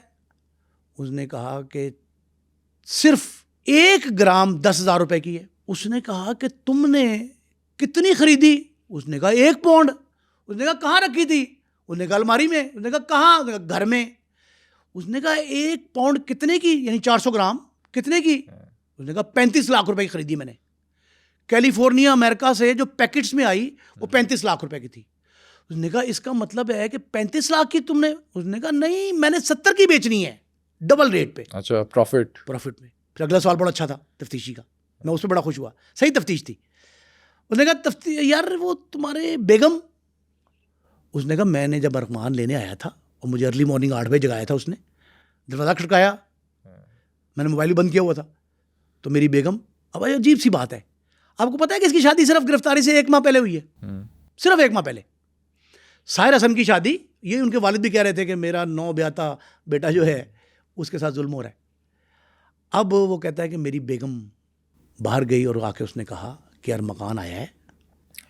اس نے کہا کہ صرف 1 گرام 10,000 روپے کی ہے. اس نے کہا کہ تم نے کتنی خریدی؟ اس نے کہا 1 پاؤنڈ. اس نے کہا کہاں رکھی تھی؟ اس نے کہا الماری میں. اس نے کہا کہاں؟ گھر میں. اس نے کہا 1 پاؤنڈ کتنے کی, یعنی 400 گرام کتنے کی؟ اس نے کہا 35 لاکھ روپے کی خریدی میں نے. کیلیفورنیا امریکہ سے جو پیکٹس میں آئی وہ 35 لاکھ روپے کی تھی. اس نے کہا اس کا مطلب ہے کہ 35 لاکھ کی تم نے؟ اس نے کہا نہیں, میں نے 70 کی بیچنی ہے, ڈبل ریٹ پہ. اچھا, پروفٹ میں. پھر اگلا سوال بڑا اچھا تھا تفتیشی کا, میں اس پہ بڑا خوش ہوا, صحیح تفتیش تھی. اس نے کہا یار وہ تمہارے بیگم؟ اس نے کہا میں نے جب ارمغان لینے آیا تھا اور مجھے ارلی مارننگ 8 بجے جگایا تھا, اس نے دروازہ کھٹکایا, میں نے موبائل بھی بند کیا ہوا تھا, تو میری بیگم. اب عجیب سی بات ہے, آپ کو پتا ہے کہ اس کی شادی صرف گرفتاری سے 1 ماہ پہلے ہوئی ہے, صرف 1 ماہ پہلے. ساحر حسن کی شادی, یہ ان کے والد بھی کہہ رہے تھے کہ میرا 9 بیاتا بیٹا جو ہے اس کے ساتھ ظلم ہو رہا ہے. اب وہ کہتا ہے کہ میری بیگم باہر گئی اور آ کے اس نے کہا کہ ارمغان آیا ہے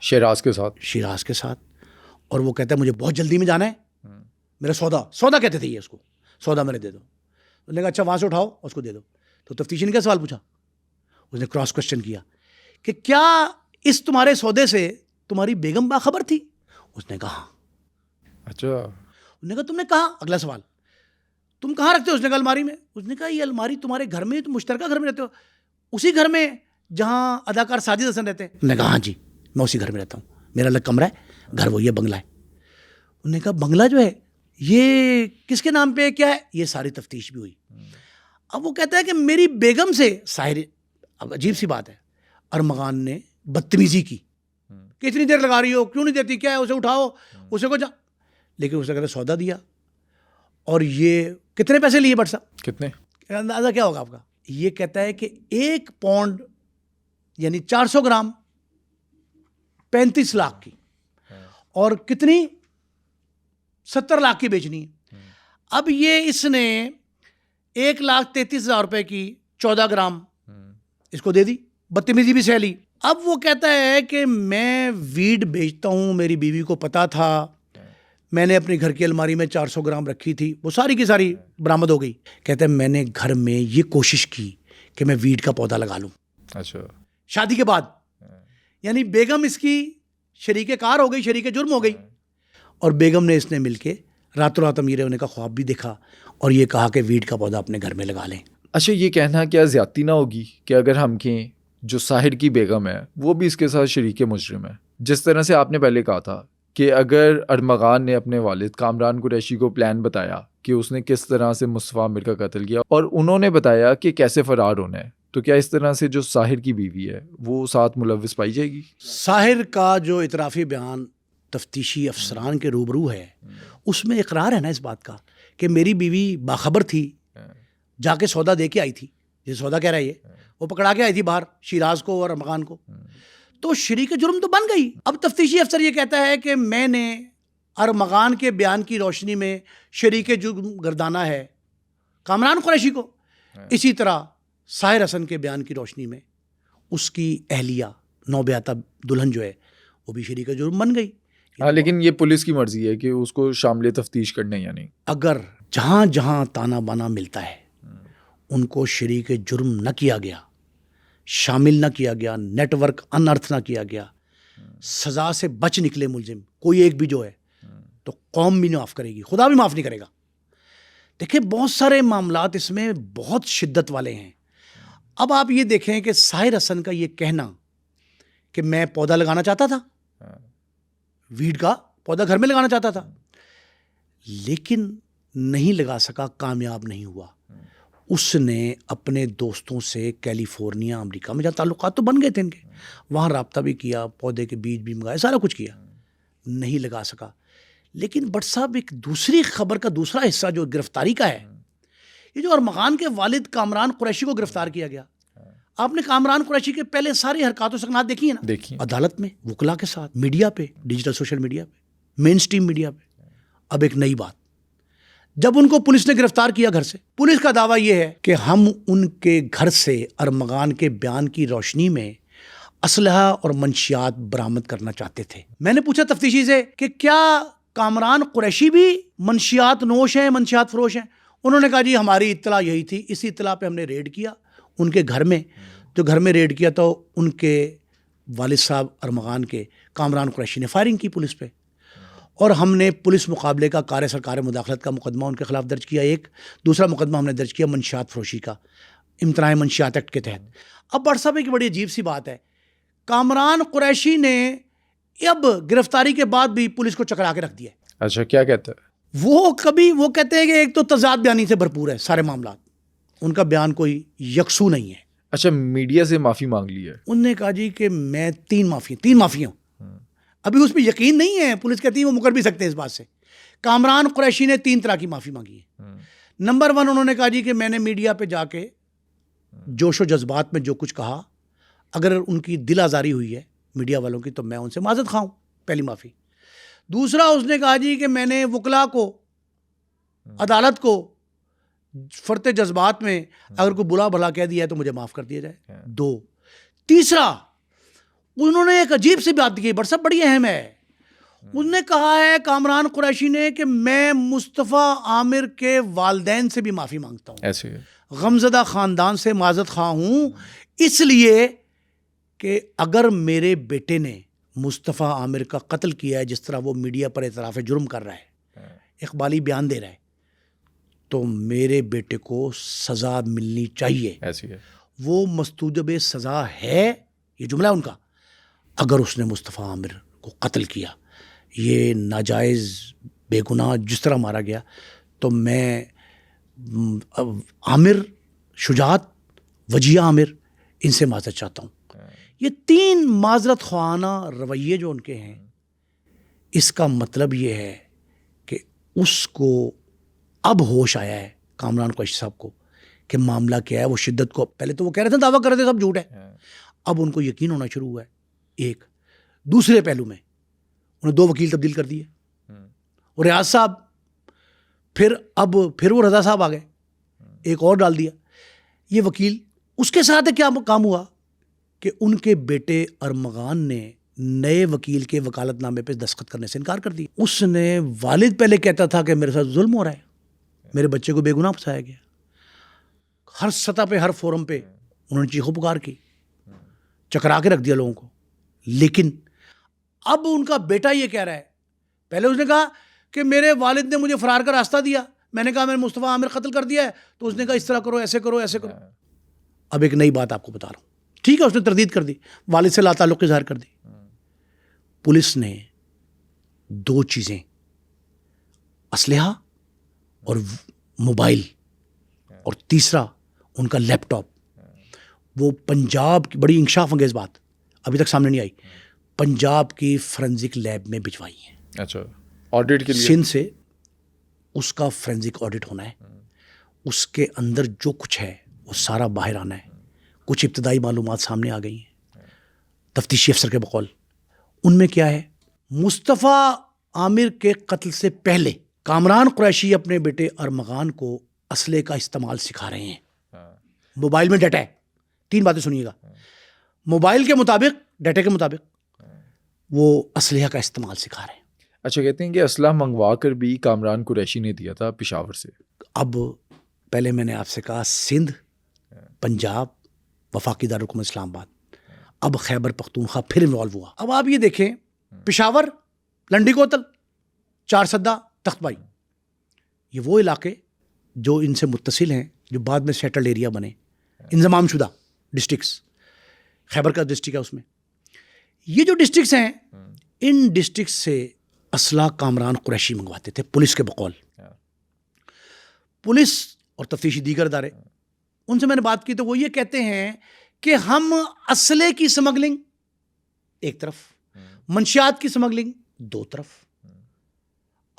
شیراز کے ساتھ, اور وہ کہتا ہے مجھے بہت جلدی میں جانا ہے, میرا سودا کہتے تھے یہ اس کو, سودا میں نے دے دو. اس نے کہا اچھا وہاں سے اٹھاؤ اس کو دے دو. تو تفتیشی نے کیا سوال پوچھا؟ اس نے کراس کوشچن کیا کہ کیا اس تمہارے سودے سے تمہاری بیگم باخبر تھی؟ اس نے کہا ہاں. اچھا. اس نے کہا تم نے کہا, اگلا سوال, تم کہاں رکھتے ہو؟ اس نے کہا الماری میں. اس نے کہا یہ الماری تمہارے گھر میں, تم مشترکہ گھر میں رہتے ہو, اسی گھر میں جہاں اداکار ساجد حسن رہتے ہیں؟ اس نے کہا ہاں جی میں اسی گھر میں رہتا ہوں, میرا الگ کمرہ ہے, گھر وہی ہے, بنگلہ ہے. انہوں نے کہا بنگلہ جو ہے یہ کس کے نام پہ کیا ہے؟ یہ ساری تفتیش بھی ہوئی. اب وہ کہتا ہے کہ میری بیگم سے ساحر, اب عجیب سی بات ہے, ارمغان نے بدتمیزی کی کہ اتنی دیر لگا رہی ہو, کیوں نہیں دیتی, کیا ہے, اسے اٹھاؤ, اسے کو جا. لیکن اس نے کہتے سودا دیا. اور یہ کتنے پیسے لیے بٹ صاحب؟ کتنے اندازہ کیا ہوگا آپ کا؟ یہ کہتا ہے کہ 1 پاؤنڈ یعنی 400 گرام 35 لاکھ کی. اور کتنی 70 لاکھ کی بیچنی ہے. اب یہ اس نے 1,33,000 روپے کی 14 گرام اس کو دے دی, بدتمیزی بھی سہ لی. اب وہ کہتا ہے کہ میں ویڈ بیچتا ہوں, میری بیوی کو پتا تھا, میں نے اپنی گھر کی الماری میں 400 گرام رکھی تھی, وہ ساری کی ساری برآمد ہو گئی. کہتے ہیں میں نے گھر میں یہ کوشش کی کہ میں ویڈ کا پودا لگا لوں. اچھا, شادی کے بعد, یعنی بیگم اس کی شریک کار ہو گئی, شریک جرم ہو گئی, اور بیگم نے اس نے مل کے راتوں رات امیر ہونے کا خواب بھی دیکھا اور یہ کہا کہ ویڈ کا پودا اپنے گھر میں لگا لیں. اچھا, یہ کہنا کیا زیادتی نہ ہوگی کہ اگر ہم کہیں جو ساحر کی بیگم ہے وہ بھی اس کے ساتھ شریک مجرم ہے؟ جس طرح سے آپ نے پہلے کہا تھا کہ اگر ارمغان نے اپنے والد کامران قریشی کو پلان بتایا کہ اس نے کس طرح سے مصطفیٰ عامر کا قتل کیا اور انہوں نے بتایا کہ کیسے فرار ہونا ہے, تو کیا اس طرح سے جو ساحر کی بیوی ہے وہ ساتھ ملوث پائی جائے گی؟ ساحر کا جو اعترافی بیان تفتیشی افسران کے روبرو ہے اس میں اقرار ہے نا اس بات کا کہ میری بیوی باخبر تھی, جا کے سودا دے کے آئی تھی, یہ سودا کہہ رہا ہے, یہ وہ پکڑا کے آئی تھی باہر شیراز کو اور ارمغان کو, تو شریک جرم تو بن گئی. اب تفتیشی افسر یہ کہتا ہے کہ میں نے ارمغان کے بیان کی روشنی میں شریک جرم گردانا ہے کامران قریشی کو, اسی طرح ساحر حسن کے بیان کی روشنی میں اس کی اہلیہ نوبیاتہ دلہن جو ہے وہ بھی شریک جرم بن گئی. ہاں, لیکن یہ پولیس کی مرضی ہے کہ اس کو شامل تفتیش کرنا یا نہیں. اگر جہاں جہاں تانا بانا ملتا ہے ان کو شریک جرم نہ کیا گیا, شامل نہ کیا گیا, نیٹ ورک انرتھ نہ کیا گیا, سزا سے بچ نکلے ملزم کوئی ایک بھی جو ہے, تو قوم بھی معاف کرے گی, خدا بھی معاف نہیں کرے گا. دیکھیں بہت سارے معاملات اس میں بہت شدت والے ہیں. اب آپ یہ دیکھیں کہ ساحر حسن کا یہ کہنا کہ میں پودا لگانا چاہتا تھا, ویڈ کا پودا گھر میں لگانا چاہتا تھا, لیکن نہیں لگا سکا, کامیاب نہیں ہوا. اس نے اپنے دوستوں سے کیلیفورنیا امریکہ میں جہاں تعلقات تو بن گئے تھے ان کے, وہاں رابطہ بھی کیا, پودے کے بیج بھی منگائے, سارا کچھ کیا, نہیں لگا سکا. لیکن بٹ صاحب ایک دوسری خبر کا دوسرا حصہ جو گرفتاری کا ہے, یہ جو ارمغان کے والد کامران قریشی کو گرفتار کیا گیا. آپ نے کامران قریشی کے پہلے ساری حرکات و سکنات دیکھی ہیں نا, دیکھیے عدالت میں, وکلا کے ساتھ, میڈیا پہ, ڈیجیٹل سوشل میڈیا پہ, مین سٹریم میڈیا پہ. اب ایک نئی بات, جب ان کو پولیس نے گرفتار کیا گھر سے, پولیس کا دعویٰ یہ ہے کہ ہم ان کے گھر سے ارمغان کے بیان کی روشنی میں اسلحہ اور منشیات برآمد کرنا چاہتے تھے. میں نے پوچھا تفتیشی سے کہ کیا کامران قریشی بھی منشیات نوش ہیں, منشیات فروش ہیں؟ انہوں نے کہا جی ہماری اطلاع یہی تھی, اسی اطلاع پہ ہم نے ریڈ کیا ان کے گھر میں. جو گھر میں ریڈ کیا تو ان کے والد صاحب ارمغان کے کامران قریشی نے فائرنگ کی پولیس پہ, اور ہم نے پولیس مقابلے کا کار سرکار مداخلت کا مقدمہ ان کے خلاف درج کیا. ایک دوسرا مقدمہ ہم نے درج کیا منشیات فروشی کا, امتناع منشیات ایکٹ کے تحت. اب بٹ صاحب ایک بڑی عجیب سی بات ہے, کامران قریشی نے اب گرفتاری کے بعد بھی پولیس کو چکرا کے رکھ دیا. اچھا, کیا کہتا ہے وہ کہتے ہیں کہ ایک تو تضاد بیانی سے بھرپور ہے سارے معاملات, ان کا بیان کوئی یکسو نہیں ہے. اچھا, میڈیا سے معافی مانگ لی ہے. انہوں نے کہا جی کہ میں تین معافی ہوں. ابھی اس پہ یقین نہیں ہے, پولیس کہتی ہے وہ مکر بھی سکتے ہیں اس بات سے. کامران قریشی نے 3 طرح کی معافی مانگی ہے. نمبر 1, انہوں نے کہا جی کہ میں نے میڈیا پہ جا کے جوش و جذبات میں جو کچھ کہا, اگر ان کی دل آزاری ہوئی ہے میڈیا والوں کی تو میں ان سے معذرت خواہ ہوں, پہلی معافی. دوسرا اس نے کہا جی کہ میں نے وکلا کو, عدالت کو فرط جذبات میں اگر کوئی بلا بھلا کہہ دیا ہے تو مجھے معاف کر دیا جائے. 2. تیسرا انہوں نے ایک عجیب سی بات کی, بڑا بڑی اہم ہے. انہوں نے کہا ہے کامران قریشی نے کہ میں مصطفیٰ عامر کے والدین سے بھی معافی مانگتا ہوں, ایسے غمزدہ خاندان سے معذرت خواہ ہوں, اس لیے کہ اگر میرے بیٹے نے مصطفیٰ عامر کا قتل کیا ہے جس طرح وہ میڈیا پر اعتراف جرم کر رہا ہے, اقبالی بیان دے رہا ہے, تو میرے بیٹے کو سزا ملنی چاہیے. ایسی ہے, وہ مستوجب سزا ہے, یہ جملہ ہے ان کا, اگر اس نے مصطفیٰ عامر کو قتل کیا, یہ ناجائز بے گناہ جس طرح مارا گیا, تو میں عامر, شجاعت, وجیہ عامر, ان سے معذرت چاہتا ہوں. یہ 3 معذرت خواہانہ رویے جو ان کے ہیں, اس کا مطلب یہ ہے کہ اس کو اب ہوش آیا ہے کامران قریشی صاحب کو کہ معاملہ کیا ہے. وہ شدت کو, پہلے تو وہ کہہ رہے تھے دعویٰ کر رہے تھے سب جھوٹ ہے, اب ان کو یقین ہونا شروع ہوا ہے. ایک دوسرے پہلو میں انہیں 2 وکیل تبدیل کر دیے. اور ریاض صاحب پھر وہ رضا صاحب آ گئے, ایک اور ڈال دیا. یہ وکیل اس کے ساتھ کیا کام ہوا کہ ان کے بیٹے ارمغان نے نئے وکیل کے وکالت نامے پہ دستخط کرنے سے انکار کر دی. اس نے والد پہلے کہتا تھا کہ میرے ساتھ ظلم ہو رہا ہے, میرے بچے کو بے گناہ پھنسایا گیا. ہر سطح پہ, ہر فورم پہ انہوں نے چیخو پکار کی, چکرا کے رکھ دیا لوگوں کو. لیکن اب ان کا بیٹا یہ کہہ رہا ہے, پہلے اس نے کہا کہ میرے والد نے مجھے فرار کا راستہ دیا, میں نے کہا میں نے مصطفیٰ عامر قتل کر دیا ہے, تو اس نے کہا اس طرح کرو, ایسے کرو, ایسے کرو. اب ایک نئی بات آپ کو بتا رہا ہوں, ٹھیک ہے, اس نے تردید کر دی, والد سے لا تعلق اظہار کر دی. پولیس نے 2 چیزیں, اسلحہ اور موبائل, اور تیسرا ان کا لیپ ٹاپ, وہ پنجاب کی بڑی انکشاف انگیز بات ابھی تک سامنے نہیں آئی, پنجاب کی فورینزک لیب میں بھجوائی ہیں. اچھا, آڈٹ کے لیے سندھ سے اس کا فورینزک آڈٹ ہونا ہے, اس کے اندر جو کچھ ہے وہ سارا باہر آنا ہے. کچھ ابتدائی معلومات سامنے آ گئی ہیں تفتیشی افسر کے بقول. ان میں کیا ہے, مصطفیٰ عامر کے قتل سے پہلے کامران قریشی اپنے بیٹے ارمغان کو اسلحے کا استعمال سکھا رہے ہیں. موبائل میں ڈیٹا ہے, 3 باتیں سنیے گا. موبائل کے مطابق, ڈیٹا کے مطابق وہ اسلحہ کا استعمال سکھا رہے ہیں. اچھا, کہتے ہیں کہ اسلحہ منگوا کر بھی کامران قریشی نے دیا تھا پشاور سے. اب پہلے میں نے آپ سے کہا سندھ, پنجاب, وفاقی دارالحکومت اسلام آباد, اب خیبر پختونخوا پھر انوالو ہوا. اب آپ یہ دیکھیں, پشاور, لنڈی کوتل, 4 سدہ, تخت بائی, یہ وہ علاقے جو ان سے متصل ہیں, جو بعد میں سیٹلڈ ایریا بنے, انضمام شدہ ڈسٹرکٹس. خیبر کا ڈسٹرکٹ ہے اس میں. یہ جو ڈسٹرکٹس ہیں, ان ڈسٹرکٹس سے اسلحہ کامران قریشی منگواتے تھے پولیس کے بقول. پولیس اور تفتیشی دیگر ادارے, ان سے میں نے بات کی تو وہ یہ کہتے ہیں کہ ہم اسلحے کی سمگلنگ ایک طرف, منشیات کی سمگلنگ 2 طرف.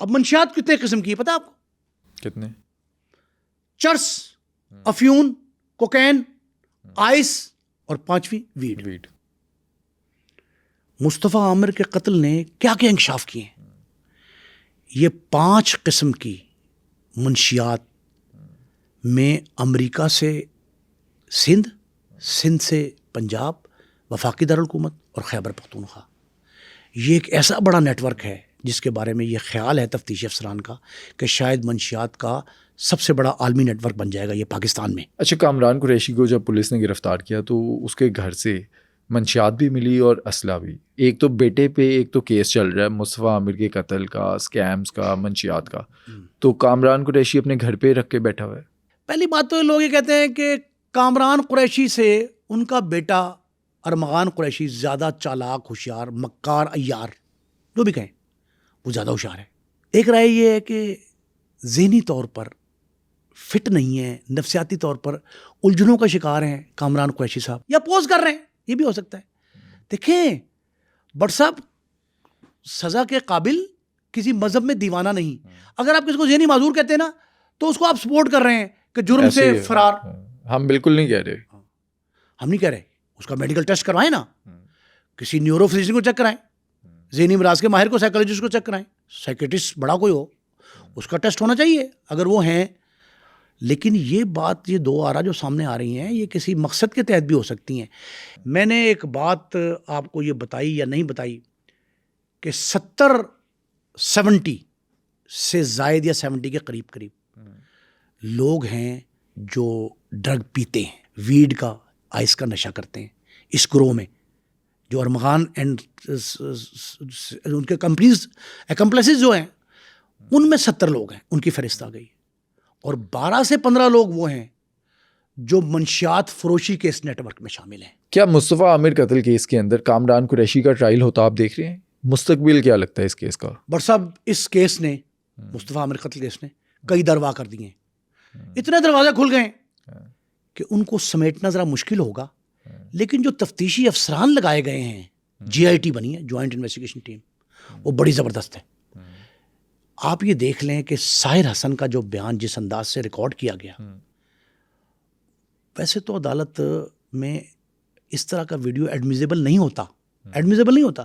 اب منشیات کتنے قسم کی ہے پتہ آپ کو؟ کتنے؟ چرس, افیون, کوکین, آئس, اور 5ویں ویڈ. مصطفیٰ عامر کے قتل نے کیا کیا انکشاف کیے ہیں. یہ 5 قسم کی منشیات میں امریکہ سے سندھ, سندھ سے پنجاب, وفاقی دارالحکومت اور خیبر پختونخوا. یہ ایک ایسا بڑا نیٹ ورک ہے جس کے بارے میں یہ خیال ہے تفتیشی افسران کا کہ شاید منشیات کا سب سے بڑا عالمی نیٹ ورک بن جائے گا یہ پاکستان میں. اچھا, کامران قریشی کو جب پولیس نے گرفتار کیا تو اس کے گھر سے منشیات بھی ملی اور اسلحہ بھی. ایک تو بیٹے پہ ایک تو کیس چل رہا ہے مصطفیٰ عامر کے قتل کا, اسکیمز کا, منشیات کا, تو کامران قریشی اپنے گھر پہ رکھ کے بیٹھا ہوا ہے. پہلی بات تو لوگ یہ کہتے ہیں کہ کامران قریشی سے ان کا بیٹا ارمغان قریشی زیادہ چالاک, ہوشیار, مکار, عیار, جو بھی کہیں, وہ زیادہ ہوشیار ہے. ایک رائے یہ ہے کہ ذہنی طور پر فٹ نہیں ہے, نفسیاتی طور پر الجھنوں کا شکار ہیں کامران قریشی صاحب, یا پوز کر رہے ہیں, یہ بھی ہو سکتا ہے. دیکھیں بٹ صاحب, سزا کے قابل کسی مذہب میں دیوانہ نہیں. اگر آپ کسی کو ذہنی معذور کہتے ہیں نا تو اس کو آپ سپورٹ کر رہے ہیں کہ جرم سے فرار. ہم بالکل نہیں کہہ رہے, ہم نہیں کہہ رہے, اس کا میڈیکل ٹیسٹ کروائیں نا, کسی نیورو فزیشین کو چیک کرائیں, ذہنی امراض کے ماہر کو, سائیکالوجسٹ کو چیک کرائیں, سائیکیٹرسٹ بڑا کوئی ہو اس کا ٹیسٹ ہونا چاہیے اگر وہ ہیں. لیکن یہ بات, یہ 2 آرا جو سامنے آ رہی ہیں, یہ کسی مقصد کے تحت بھی ہو سکتی ہیں. میں نے ایک بات آپ کو یہ بتائی یا نہیں بتائی کہ 70 سے زائد یا 70 کے قریب لوگ ہیں جو ڈرگ پیتے ہیں, ویڈ کا, آئس کا نشہ کرتے ہیں اس گروہ میں, جو ارمغان اینڈ ان کے کمپنیز ایکمپلیسز جو ہیں ان میں 70 لوگ ہیں, ان کی فہرست آ گئی. اور 12 سے 15 لوگ وہ ہیں جو منشیات فروشی کے اس نیٹ ورک میں شامل ہیں. کیا مصطفیٰ عامر قتل کیس کے اندر کامران قریشی کا ٹرائل ہوتا آپ دیکھ رہے ہیں؟ مستقبل کیا لگتا ہے اس کیس کا؟ بٹ صاحب اس کیس نے, مصطفیٰ عامر قتل کیس نے کئی دروا کر دیے ہیں, اتنے دروازے کھل گئے کہ ان کو سمیٹنا ذرا مشکل ہوگا. لیکن جو تفتیشی افسران لگائے گئے ہیں, GIT بنی ہے, جوائنٹ انویسٹیگیشن ٹیم, وہ بڑی زبردست ہے. آپ یہ دیکھ لیں کہ ساحر حسن کا جو بیان جس انداز سے ریکارڈ کیا گیا, ویسے تو عدالت میں اس طرح کا ویڈیو ایڈمیزیبل نہیں ہوتا ایڈمیزیبل نہیں ہوتا.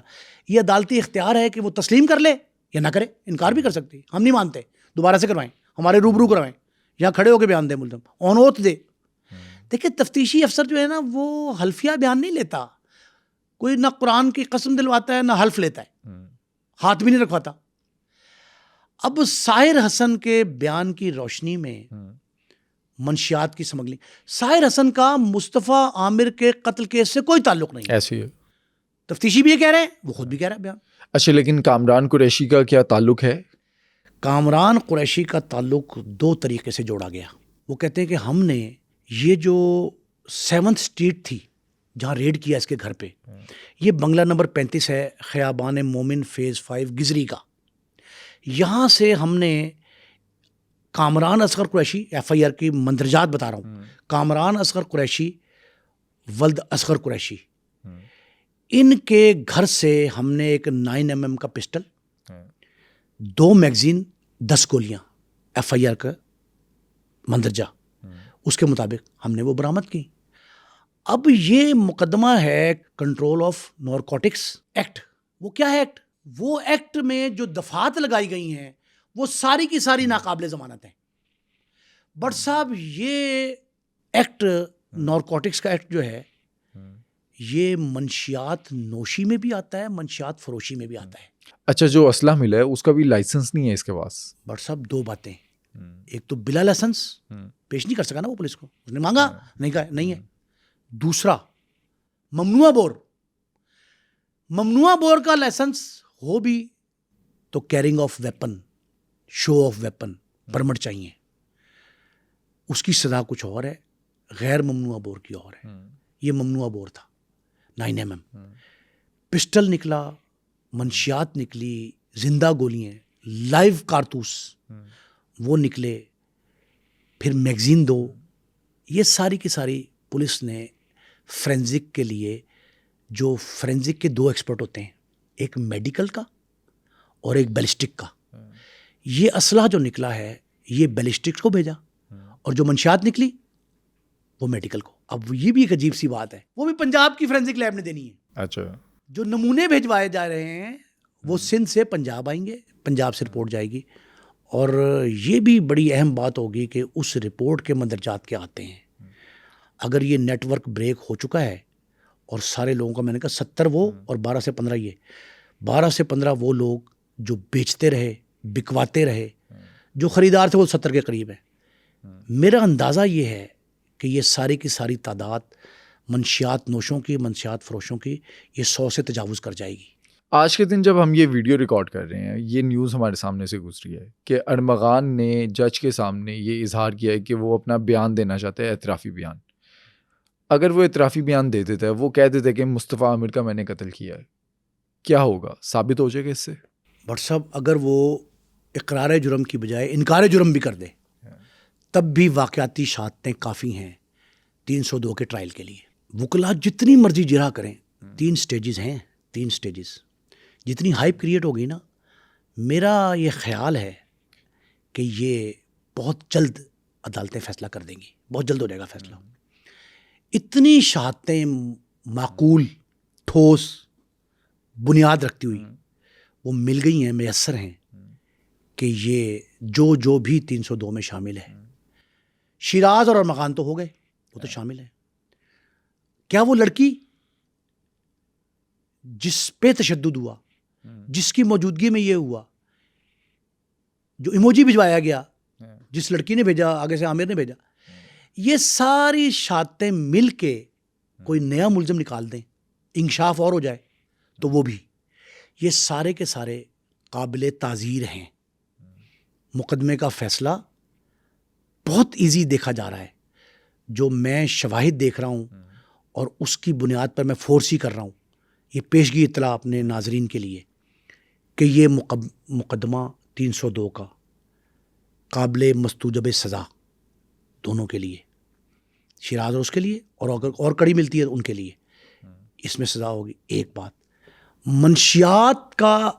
یہ عدالتی اختیار ہے کہ وہ تسلیم کر لے یا نہ کرے, انکار بھی کر سکتی. ہم نہیں مانتے, دوبارہ سے کروائیں, ہمارے روبرو کروائیں, یا کھڑے ہو کے بیان دے ملزم, آن اوتھ دے. دیکھیں تفتیشی افسر جو ہے نا وہ حلفیہ بیان نہیں لیتا, کوئی نہ قرآن کی قسم دلواتا ہے نہ حلف لیتا ہے, ہاتھ بھی نہیں رکھواتا. اب ساحر حسن کے بیان کی روشنی میں منشیات کی سمگلنگ, ساحر حسن کا مصطفیٰ عامر کے قتل کیس سے کوئی تعلق نہیں ہے. ایسی ہے, تفتیشی بھی یہ کہہ رہے ہیں, وہ خود بھی کہہ رہا ہے بیان. اچھا لیکن کامران قریشی کا کیا تعلق ہے؟ کامران قریشی کا تعلق دو طریقے سے جوڑا گیا. وہ کہتے ہیں کہ ہم نے یہ جو 7th اسٹریٹ تھی جہاں ریڈ کیا اس کے گھر پہ, یہ بنگلہ نمبر 35 ہے, خیابان مومن فیز 5 گزری کا. یہاں سے ہم نے Kamran Asghar Qureshi, F I R کی مندرجات بتا رہا ہوں, کامران اصغر قریشی ولد اصغر قریشی, ان کے گھر سے ہم نے ایک 9mm کا پسٹل, 2 میگزین, 10 گولیاں, ایف آئی آر کا مندرجہ, اس کے مطابق ہم نے وہ برآمد کی. اب یہ مقدمہ ہے کنٹرول آف نارکوٹکس ایکٹ. وہ کیا ہے ایکٹ؟ وہ ایکٹ میں جو دفعات لگائی گئی ہیں وہ ساری کی ساری ناقابل ضمانت ہیں. بٹ صاحب یہ ایکٹ, نارکوٹکس کا ایکٹ جو ہے, یہ منشیات نوشی میں بھی آتا ہے, منشیات فروشی میں بھی آتا ہے. اچھا جو اسلحہ ملا ہے اس کا بھی لائسنس نہیں ہے اس کے پاس؟ بٹ صاحب دو باتیں, ایک تو بلا لائسنس پیش نہیں کر سکا نا وہ پولیس کو, اس نے مانگا نہیں کہا نہیں ہے. دوسرا ممنوعہ بور, ممنوعہ بور کا لائسنس ہو بھی تو carrying of weapon, show of weapon permit چاہیے. اس کی سزا کچھ اور ہے, غیر ممنوعہ بور کی اور ہے. یہ ممنوعہ بور تھا 9mm. پسٹل نکلا, منشیات نکلی, زندہ گولیاں, لائیو کارتوس وہ نکلے, پھر میگزین 2. یہ ساری کی ساری پولیس نے فرینزک کے لیے, جو فرینزک کے 2 ایکسپرٹ ہوتے ہیں, ایک میڈیکل کا اور ایک بیلسٹک کا, یہ اسلحہ جو نکلا ہے یہ بیلسٹکس کو بھیجا, اور جو منشیات نکلی وہ میڈیکل کو. اب یہ بھی ایک عجیب سی بات ہے, وہ بھی پنجاب کی فرینزک لیب نے دینی ہے. اچھا جو نمونے بھیجوائے جا رہے ہیں وہ سندھ سے پنجاب آئیں گے, پنجاب سے رپورٹ جائے گی. اور یہ بھی بڑی اہم بات ہوگی کہ اس رپورٹ کے مندرجات کیا آتے ہیں. اگر یہ نیٹ ورک بریک ہو چکا ہے اور سارے لوگوں کا, میں نے کہا 70 وہ اور 12 سے 15 یہ, 12 سے 15 وہ لوگ جو بیچتے رہے, بکواتے رہے, جو خریدار تھے وہ 70 کے قریب ہیں. میرا اندازہ یہ ہے کہ یہ ساری کی ساری تعداد منشیات نوشوں کی, منشیات فروشوں کی, یہ 100 سے تجاوز کر جائے گی. آج کے دن جب ہم یہ ویڈیو ریکارڈ کر رہے ہیں, یہ نیوز ہمارے سامنے سے گزری ہے کہ ارمغان نے جج کے سامنے یہ اظہار کیا ہے کہ وہ اپنا بیان دینا چاہتے ہیں, اعترافی بیان. اگر وہ اعترافی بیان دے دیتا ہے, وہ کہہ دیتے کہ مصطفیٰ عامر کا میں نے قتل کیا ہے, کیا ہوگا؟ ثابت ہو جائے گا اس سے؟ بٹ صاحب اگر وہ اقرار جرم کی بجائے انکار جرم بھی کر دے تب بھی واقعاتی شہادتیں کافی ہیں 302 کے ٹرائل کے لیے. وکلا جتنی مرضی جرا کریں, 3 سٹیجز ہیں, 3 سٹیجز. جتنی ہائپ کریٹ ہوگی نا, میرا یہ خیال ہے کہ یہ بہت جلد عدالتیں فیصلہ کر دیں گی, بہت جلد ہو جائے گا فیصلہ. اتنی شہادتیں معقول, ٹھوس بنیاد رکھتی ہوئی وہ مل گئی ہیں, میسر ہیں, کہ یہ جو بھی 302 میں شامل ہے. شیراز اور ارمغان تو ہو گئے, وہ تو شامل ہے. کیا وہ لڑکی جس پہ تشدد ہوا, جس کی موجودگی میں یہ ہوا, جو ایموجی بھجوایا گیا, جس لڑکی نے بھیجا, آگے سے عامر نے بھیجا, یہ ساری شہادتیں مل کے کوئی نیا ملزم نکال دیں, انکشاف اور ہو جائے, تو وہ بھی, یہ سارے کے سارے قابل تعزیر ہیں. مقدمے کا فیصلہ بہت ایزی دیکھا جا رہا ہے. جو میں شواہد دیکھ رہا ہوں اور اس کی بنیاد پر میں فورس ہی کر رہا ہوں, یہ پیشگی اطلاع اپنے ناظرین کے لیے کہ یہ مقدمہ 302 کا قابل مستوجب سزا دونوں کے لیے, شیراز اور اس کے لیے, اور اگر اور کڑی ملتی ہے ان کے لیے, اس میں سزا ہوگی. ایک بات, منشیات کا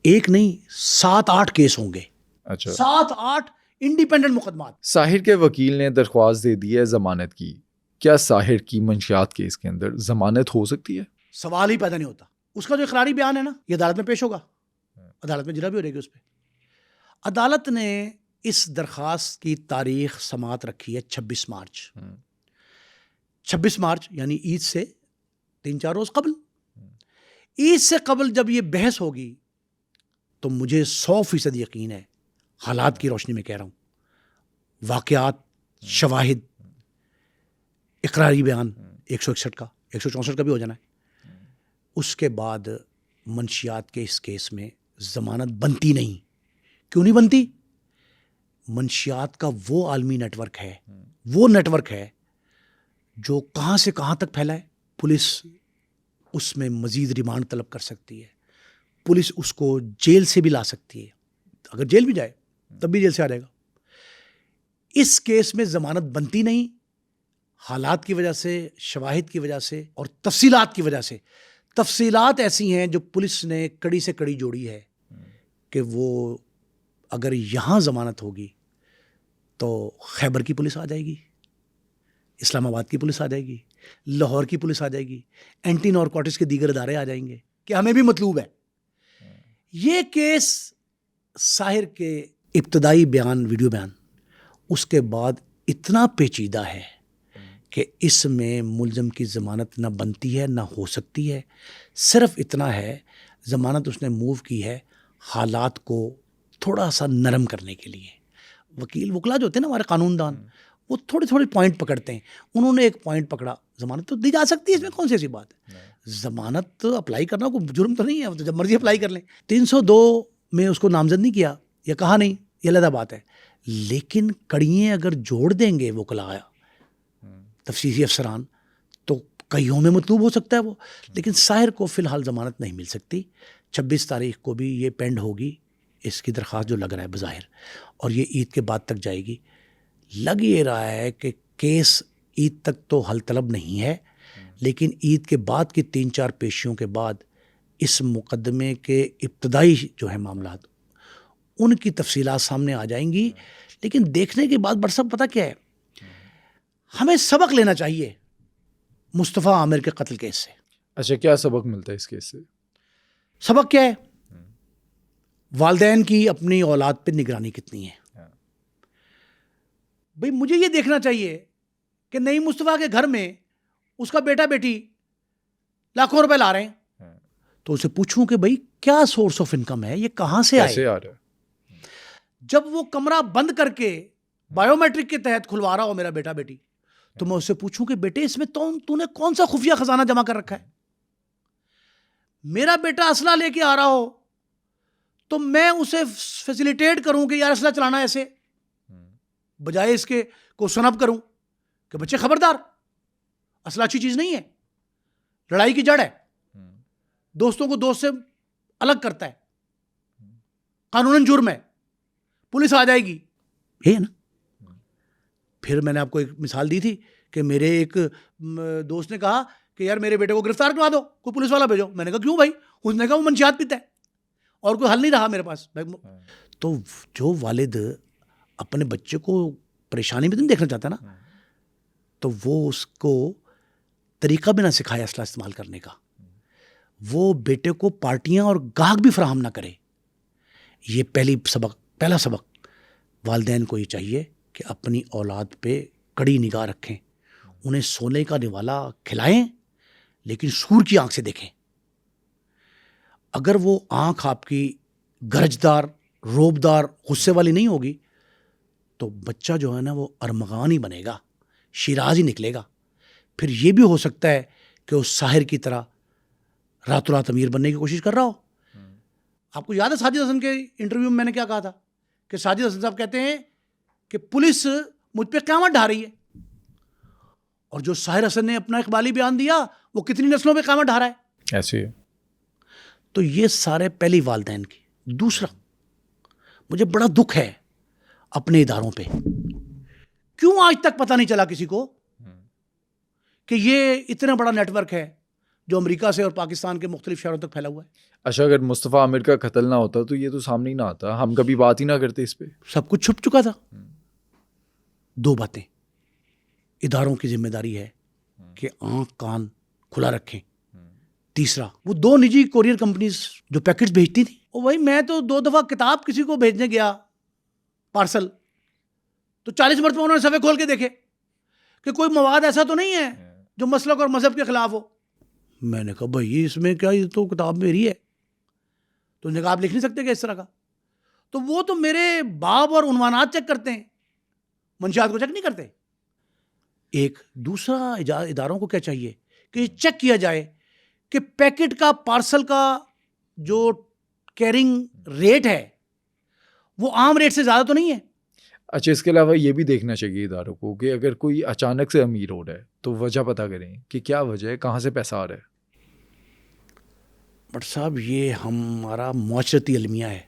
ایک نہیں 7-8 کیس ہوں گے. اچھا 7-8 انڈیپینڈنٹ مقدمات. ساحر کے وکیل نے درخواست دے دی ہے ضمانت کی. کیا ساحر کی منشیات کیس کے اندر ضمانت ہو سکتی ہے؟ سوال ہی پیدا نہیں ہوتا. اس کا جو اقراری بیان ہے نا یہ عدالت میں پیش ہوگا, عدالت میں جرا بھی ہو رہے گی اس پہ. عدالت نے اس درخواست کی تاریخ سماعت رکھی ہے 26 مارچ. 26 مارچ یعنی عید سے 3-4 روز قبل. عید سے قبل جب یہ بحث ہوگی تو مجھے 100% یقین ہے, حالات کی روشنی میں کہہ رہا ہوں, واقعات, شواہد, اقراری بیان 161 کا 164 کا بھی ہو جانا ہے, اس کے بعد منشیات کے اس کیس میں ضمانت بنتی نہیں. کیوں نہیں بنتی؟ منشیات کا وہ عالمی نیٹ ورک ہے, وہ نیٹ ورک ہے جو کہاں سے کہاں تک پھیلا ہے. پولیس اس میں مزید ریمانڈ طلب کر سکتی ہے, پولیس اس کو جیل سے بھی لا سکتی ہے, اگر جیل بھی جائے تب بھی جیل سے آ جائے گا. اس کیس میں ضمانت بنتی نہیں, حالات کی وجہ سے, شواہد کی وجہ سے اور تفصیلات کی وجہ سے. تفصیلات ایسی ہیں جو پولیس نے کڑی سے کڑی جوڑی ہے کہ وہ اگر یہاں ضمانت ہوگی تو خیبر کی پولیس آ جائے گی, اسلام آباد کی پولیس آ جائے گی, لاہور کی پولیس آ جائے گی, اینٹی نارکوٹکس کے دیگر ادارے آ جائیں گے کہ ہمیں بھی مطلوب ہے. یہ کیس ساحر کے ابتدائی بیان, ویڈیو بیان, اس کے بعد اتنا پیچیدہ ہے کہ اس میں ملزم کی ضمانت نہ بنتی ہے نہ ہو سکتی ہے. صرف اتنا ہے ضمانت اس نے موو کی ہے حالات کو تھوڑا سا نرم کرنے کے لیے. وکلا جو ہوتے ہیں نا ہمارے قانون دان, وہ تھوڑے پوائنٹ پکڑتے ہیں. انہوں نے ایک پوائنٹ پکڑا, ضمانت تو دی جا سکتی ہے, اس میں کون سی ایسی بات ہے. ضمانت اپلائی کرنا کوئی جرم تو نہیں ہے, تو جب مرضی اپلائی کر لیں. 302 میں اس کو نامزد نہیں کیا یا کہا نہیں, یہ علیحدہ بات ہے. لیکن کڑیاں اگر جوڑ دیں گے وکلا تفصیلی افسران تو کئیوں میں مطلوب ہو سکتا ہے وہ. لیکن ساحر کو فی الحال ضمانت نہیں مل سکتی. 26 تاریخ کو بھی یہ پینڈ ہوگی اس کی درخواست جو لگ رہا ہے بظاہر, اور یہ عید کے بعد تک جائے گی. لگ یہ رہا ہے کہ کیس عید تک تو حل طلب نہیں ہے, لیکن عید کے بعد کی 3-4 پیشیوں کے بعد اس مقدمے کے ابتدائی جو ہے معاملات ان کی تفصیلات سامنے آ جائیں گی. لیکن دیکھنے کے بعد بڑا صاحب پتہ کیا ہے, ہمیں سبق لینا چاہیے مصطفیٰ عامر کے قتل کیس سے. اچھا, کیا سبق ملتا ہے اس کیس سے؟ سبق کیا ہے؟ والدین کی اپنی اولاد پہ نگرانی کتنی ہے. بھئی مجھے یہ دیکھنا چاہیے کہ نئی مصطفیٰ کے گھر میں اس کا بیٹا بیٹی لاکھوں روپے لا رہے ہیں, تو اسے پوچھوں کہ بھئی کیا سورس آف انکم ہے, یہ کہاں سے آئے. آ رہا ہے جب وہ کمرہ بند کر کے بایو میٹرک کے تحت کھلوا رہا ہو میرا بیٹا بیٹی, تو میں اس سے پوچھوں کہ بیٹے اس میں تو نے کون سا خفیہ خزانہ جمع کر رکھا ہے. میرا بیٹا اسلحہ لے کے آ رہا ہو تو میں اسے فیسیلیٹیٹ کروں کہ یار اسلحہ چلانا ایسے, بجائے اس کے کو سنب کروں کہ بچے خبردار, اسلحہ اچھی چیز نہیں ہے, لڑائی کی جڑ ہے, دوستوں کو دوست سے الگ کرتا ہے, قانوناً جرم ہے, پولیس آ جائے گی, یہ ہے نا. پھر میں نے آپ کو ایک مثال دی تھی کہ میرے ایک دوست نے کہا کہ یار میرے بیٹے کو گرفتار کروا دو, کوئی پولیس والا بھیجو. میں نے کہا کیوں بھائی؟ اس نے کہا وہ منشیات پیتا ہے اور کوئی حل نہیں رہا میرے پاس. تو جو والد اپنے بچے کو پریشانی میں نہیں دیکھنا چاہتا نا, تو وہ اس کو طریقہ بھی نہ سکھائے اسلحہ استعمال کرنے کا, وہ بیٹے کو پارٹیاں اور گاہک بھی فراہم نہ کرے. یہ پہلا سبق والدین کو یہ چاہیے کہ اپنی اولاد پہ کڑی نگاہ رکھیں, انہیں سونے کا نوالا کھلائیں لیکن سور کی آنکھ سے دیکھیں. اگر وہ آنکھ آپ کی گرجدار, روبدار, غصے والی نہیں ہوگی تو بچہ جو ہے نا وہ ارمغان ہی بنے گا, شیراز ہی نکلے گا. پھر یہ بھی ہو سکتا ہے کہ وہ ساحر کی طرح راتوں رات امیر بننے کی کوشش کر رہا ہو. آپ کو یاد ہے ساجد حسن کے انٹرویو میں نے کیا کہا تھا کہ ساجد حسن صاحب کہتے ہیں کہ پولیس مجھ پہ قیامت ڈھا رہی ہے, اور جو ساحر حسن نے اپنا اقبالی بیان دیا وہ کتنی نسلوں پہ قیامت ڈھا رہا ہے. ایسے ہے. تو یہ سارے پہلی والدین کی. دوسرا, مجھے بڑا دکھ ہے اپنے اداروں پہ, کیوں آج تک پتہ نہیں چلا کسی کو کہ یہ اتنا بڑا نیٹ ورک ہے جو امریکہ سے اور پاکستان کے مختلف شہروں تک پھیلا ہوا ہے. اچھا, اگر مصطفیٰ عامر کا قتل نہ ہوتا تو یہ تو سامنے ہی نہ آتا, ہم کبھی بات ہی نہ کرتے اس پہ, سب کچھ چھپ چکا تھا. 2 باتیں اداروں کی ذمہ داری ہے کہ آنکھ کان کھلا رکھیں, تیسرا وہ 2 نجی کوریئر کمپنیز جو پیکٹس بھیجتی تھیں، اور وہی میں تو 2 دفعہ کتاب کسی کو بھیجنے گیا پارسل، تو 40 مرتبہ انہوں نے صفحے کھول کے دیکھے کہ کوئی مواد ایسا تو نہیں ہے جو مسلک اور مذہب کے خلاف ہو. میں نے کہا بھائی اس میں کیا، یہ تو کتاب میری ہے. تو انہوں نے کہا آپ لکھ نہیں سکتے کہ اس طرح کا. تو وہ تو میرے باب اور عنوانات چیک کرتے ہیں، منشیات کو چیک نہیں کرتے. ایک دوسرا اداروں کو کیا چاہیے کہ چیک کیا جائے کہ پیکٹ کا، پارسل کا جو کیرنگ ریٹ ہے وہ عام ریٹ سے زیادہ تو نہیں ہے. اچھا، اس کے علاوہ یہ بھی دیکھنا چاہیے اداروں کو کہ اگر کوئی اچانک سے امیر ہو رہا ہے تو وجہ پتہ کریں کہ کیا وجہ ہے، کہاں سے پیسہ آ رہا ہے. بٹ صاحب یہ ہمارا معاشرتی المیہ ہے.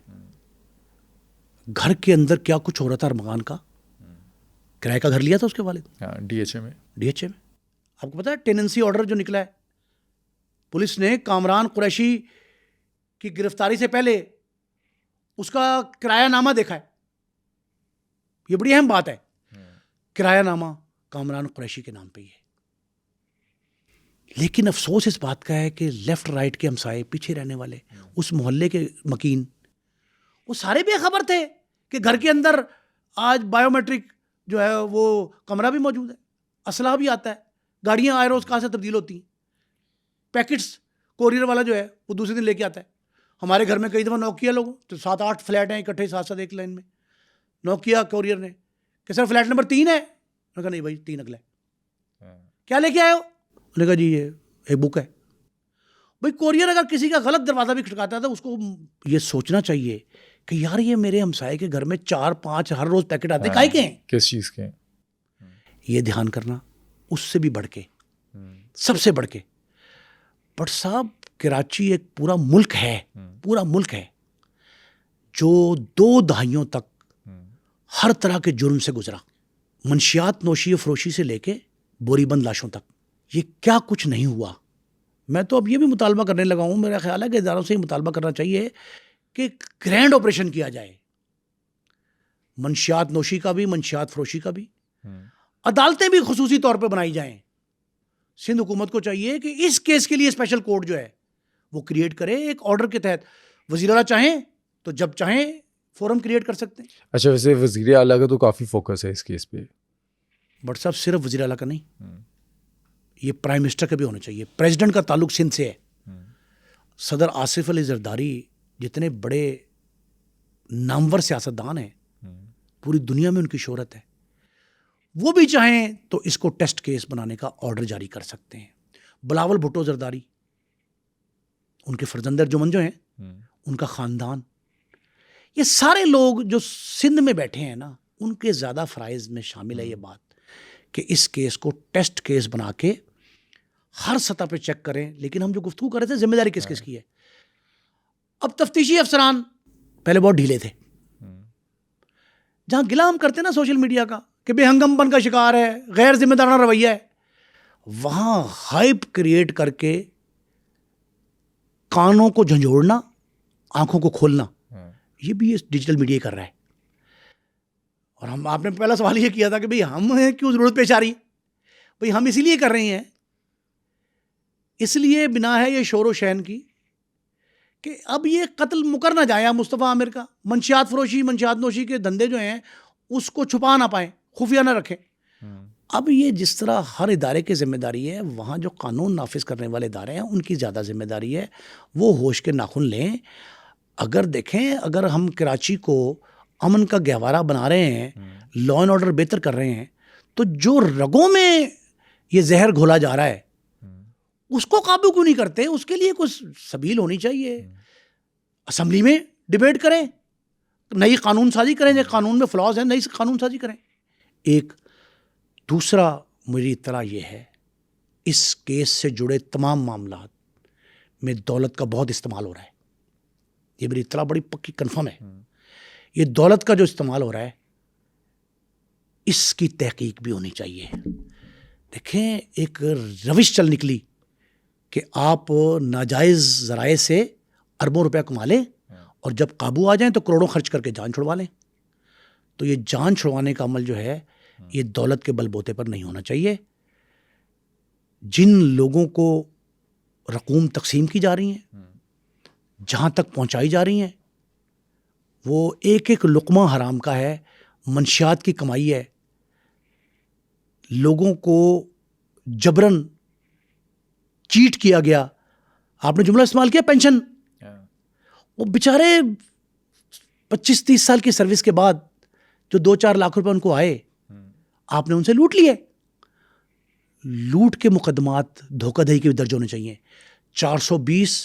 گھر کے اندر کیا کچھ ہو رہا تھا ارمغان کا، کرائے کا گھر لیا تھا اس کے والد، ڈی ایچ اے میں. آپ کو پتا ہے ٹیننسی آرڈر جو نکلا ہے، پولیس نے کامران قریشی کی گرفتاری سے پہلے اس کا کرایہ نامہ دیکھا ہے. یہ بڑی اہم بات ہے. کرایہ نامہ کامران قریشی کے نام پہ ہی ہے. لیکن افسوس اس بات کا ہے کہ لیفٹ رائٹ کے ہمسائے، پیچھے رہنے والے، اس محلے کے مکین، وہ سارے بے خبر تھے کہ گھر کے اندر آج بایو میٹرک جو ہے وہ کمرہ بھی موجود ہے، اسلحہ بھی آتا ہے، گاڑیاں آئے روز کہاں سے تبدیل ہوتی ہیں، پیکٹس کوریئر والا جو ہے وہ دوسرے دن لے کے آتا ہے. ہمارے گھر میں کئی دفعہ نوک کیا لوگوں تو 7-8 فلیٹ ہیں اکٹھے ساتھ ایک لائن میں. نوک کیا کوریئر نے کہ سر فلیٹ نمبر 3 ہے. میں نے کہا نہیں بھائی 3 اگلا ہے. کیا لے کے آئے ہو؟ انہوں نے کہا جی یہ ایک بک ہے. بھائی کوریئر اگر کسی کا غلط دروازہ بھی کھٹکاتا ہے تو اس کو یہ سوچنا چاہیے کہ یار یہ میرے ہمسائے کے گھر میں 4-5 ہر روز پیکٹ آتے ہیں، کاہے کے ہیں، کس چیز کے. یہ دھیان کرنا. اس سے بھی بڑھ کے، سب سے بڑھ کے، بٹ صاحب کراچی ایک پورا ملک ہے جو 2 دہائیوں تک ہر طرح کے جرم سے گزرا. منشیات نوشی و فروشی سے لے کے بوری بند لاشوں تک یہ کیا کچھ نہیں ہوا. میں تو اب یہ بھی مطالبہ کرنے لگا ہوں، میرا خیال ہے کہ اداروں سے یہ مطالبہ کرنا چاہیے کہ گرینڈ آپریشن کیا جائے، منشیات نوشی کا بھی، منشیات فروشی کا بھی. عدالتیں بھی خصوصی طور پہ بنائی جائیں. سندھ حکومت کو چاہیے کہ اس کیس کے لیے اسپیشل کورٹ جو ہے وہ کریٹ کرے ایک آرڈر کے تحت. وزیر اعلیٰ چاہیں تو جب چاہیں فورم کریٹ کر سکتے ہیں. اچھا، ویسے وزیر اعلیٰ کا تو کافی فوکس ہے اس کیس پہ. بٹ صاحب صرف وزیر اعلیٰ کا نہیں، یہ پرائم منسٹر کا بھی ہونا چاہیے. پریزیڈنٹ کا تعلق سندھ سے ہے. صدر آصف علی زرداری جتنے بڑے نامور سیاستدان ہیں، پوری دنیا میں ان کی شہرت ہے، وہ بھی چاہیں تو اس کو ٹیسٹ کیس بنانے کا آرڈر جاری کر سکتے ہیں. بلاول بھٹو زرداری، ان کے فرزند ارجمن جو ہیں، ان کا خاندان، یہ سارے لوگ جو سندھ میں بیٹھے ہیں نا، ان کے زیادہ فرائض میں شامل ہے یہ بات کہ اس کیس کو ٹیسٹ کیس بنا کے ہر سطح پہ چیک کریں. لیکن ہم جو گفتگو کر رہے تھے ذمہ داری کس کس کی ہے. اب تفتیشی افسران پہلے بہت ڈھیلے تھے. جہاں گلہ ہم کرتے نا سوشل میڈیا کا کہ بے ہنگم پن کا شکار ہے، غیر ذمہ دارانہ رویہ ہے، وہاں ہائپ کریٹ کر کے کانوں کو جھنجھوڑنا، آنکھوں کو کھولنا، یہ بھی ڈیجیٹل میڈیا کر رہا ہے. اور آپ نے پہلا سوال یہ کیا تھا کہ بھئی ہم کیوں ضرورت پیش آ رہی ہے. بھئی ہم اسی لیے کر رہے ہیں، اس لیے بنا ہے یہ شور و شین کی کہ اب یہ قتل مکر نہ جائے مصطفیٰ عامر کا. منشیات فروشی، منشیات نوشی کے دھندے جو ہیں اس کو چھپا نہ پائیں، خفیہ نہ رکھیں. اب یہ جس طرح ہر ادارے کی ذمہ داری ہے، وہاں جو قانون نافذ کرنے والے ادارے ہیں ان کی زیادہ ذمہ داری ہے. وہ ہوش کے ناخن لیں. اگر دیکھیں، اگر ہم کراچی کو امن کا گہوارہ بنا رہے ہیں، لا اینڈ آرڈر بہتر کر رہے ہیں، تو جو رگوں میں یہ زہر گھولا جا رہا ہے اس کو قابو کیوں نہیں کرتے؟ اس کے لیے کچھ سبیل ہونی چاہیے. اسمبلی میں ڈیبیٹ کریں، نئی قانون سازی کریں، جو قانون میں فلاز ہیں نئی قانون سازی کریں. ایک دوسرا میری اطلاع یہ ہے، اس کیس سے جڑے تمام معاملات میں دولت کا بہت استعمال ہو رہا ہے. یہ میری اطلاع بڑی پکی کنفرم ہے. یہ دولت کا جو استعمال ہو رہا ہے اس کی تحقیق بھی ہونی چاہیے. دیکھیں، ایک روش چل نکلی کہ آپ ناجائز ذرائع سے اربوں روپے کما لیں اور جب قابو آ جائیں تو کروڑوں خرچ کر کے جان چھڑوا لیں. تو یہ جان چھڑوانے کا عمل جو ہے یہ دولت کے بل بوتے پر نہیں ہونا چاہیے. جن لوگوں کو رقوم تقسیم کی جا رہی ہیں، جہاں تک پہنچائی جا رہی ہیں وہ ایک ایک لقمہ حرام کا ہے، منشیات کی کمائی ہے. لوگوں کو جبرن چیٹ کیا گیا. آپ نے جملہ استعمال کیا پینشن، وہ بیچارے 25-30 سال کی سروس کے بعد جو 2-4 لاکھ روپے ان کو آئے، آپ نے ان سے لوٹ لیے. لوٹ کے مقدمات دھوکہ دہی کے بھی درج ہونے چاہیے. 420،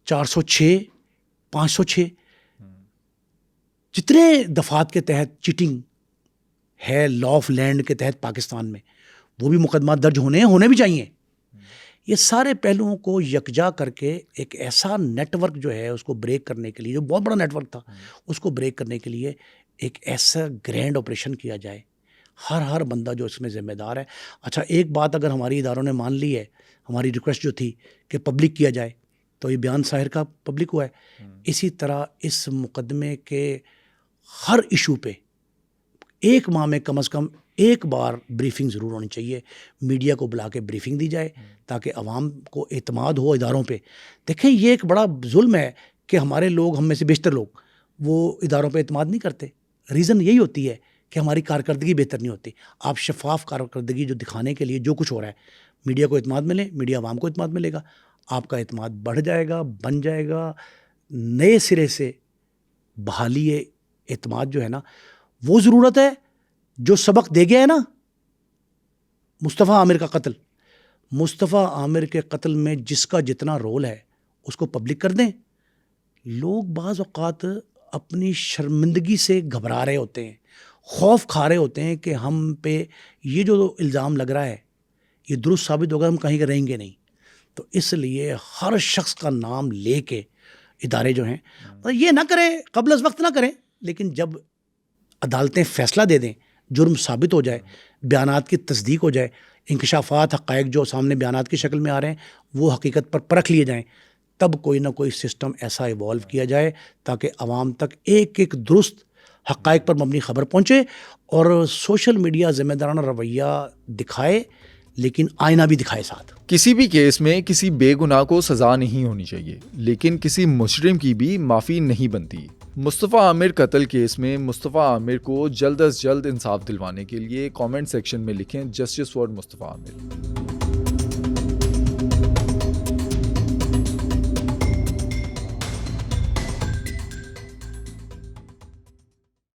406، 506 جتنے دفعات کے تحت چیٹنگ ہے لا آف لینڈ کے تحت پاکستان میں، وہ بھی مقدمات درج ہونے بھی چاہیے. یہ سارے پہلوؤں کو یکجا کر کے ایک ایسا نیٹ ورک جو ہے اس کو بریک کرنے کے لیے، جو بہت بڑا نیٹ ورک تھا، اس کو بریک کرنے کے لیے ایک ایسا گرینڈ آپریشن کیا جائے. ہر بندہ جو اس میں ذمہ دار ہے. اچھا ایک بات اگر ہماری اداروں نے مان لی ہے، ہماری ریکویسٹ جو تھی کہ پبلک کیا جائے، تو یہ بیان ساحر کا پبلک ہوا ہے. اسی طرح اس مقدمے کے ہر ایشو پہ ایک ماہ میں کم از کم ایک بار بریفنگ ضرور ہونی چاہیے. میڈیا کو بلا کے بریفنگ دی جائے تاکہ عوام کو اعتماد ہو اداروں پہ. دیکھیں یہ ایک بڑا ظلم ہے کہ ہمارے لوگ، ہم میں سے بیشتر لوگ، وہ اداروں پہ اعتماد نہیں کرتے. ریزن یہی ہوتی ہے کہ ہماری کارکردگی بہتر نہیں ہوتی. آپ شفاف کارکردگی جو دکھانے کے لیے جو کچھ ہو رہا ہے، میڈیا کو اعتماد ملے، میڈیا عوام کو اعتماد ملے گا، آپ کا اعتماد بڑھ جائے گا، بن جائے گا. نئے سرے سے بحالی اعتماد جو ہے نا، وہ ضرورت ہے. جو سبق دے گیا ہے نا مصطفیٰ عامر کا قتل، مصطفیٰ عامر کے قتل میں جس کا جتنا رول ہے اس کو پبلک کر دیں. لوگ بعض اوقات اپنی شرمندگی سے گھبرا رہے ہوتے ہیں، خوف کھا رہے ہوتے ہیں کہ ہم پہ یہ جو الزام لگ رہا ہے یہ درست ثابت ہوگا، ہم کہیں رہیں گے نہیں. تو اس لیے ہر شخص کا نام لے کے ادارے جو ہیں یہ نہ کریں، قبل از وقت نہ کریں، لیکن جب عدالتیں فیصلہ دے دیں، جرم ثابت ہو جائے، بیانات کی تصدیق ہو جائے، انکشافات، حقائق جو سامنے بیانات کی شکل میں آ رہے ہیں وہ حقیقت پر پرکھ لیے جائیں، تب کوئی نہ کوئی سسٹم ایسا ایوالو کیا جائے تاکہ عوام تک ایک ایک درست حقائق پر مبنی خبر پہنچے. اور سوشل میڈیا ذمہ دارانہ رویہ دکھائے لیکن آئینہ بھی دکھائے ساتھ. کسی بھی کیس میں کسی بے گناہ کو سزا نہیں ہونی چاہیے، لیکن کسی مجرم کی بھی معافی نہیں بنتی. مصطفیٰ عامر قتل کیس میں مصطفیٰ عامر کو جلد از جلد انصاف دلوانے کے لیے کامنٹ سیکشن میں لکھیں جسٹس فار مصطفیٰ عامر.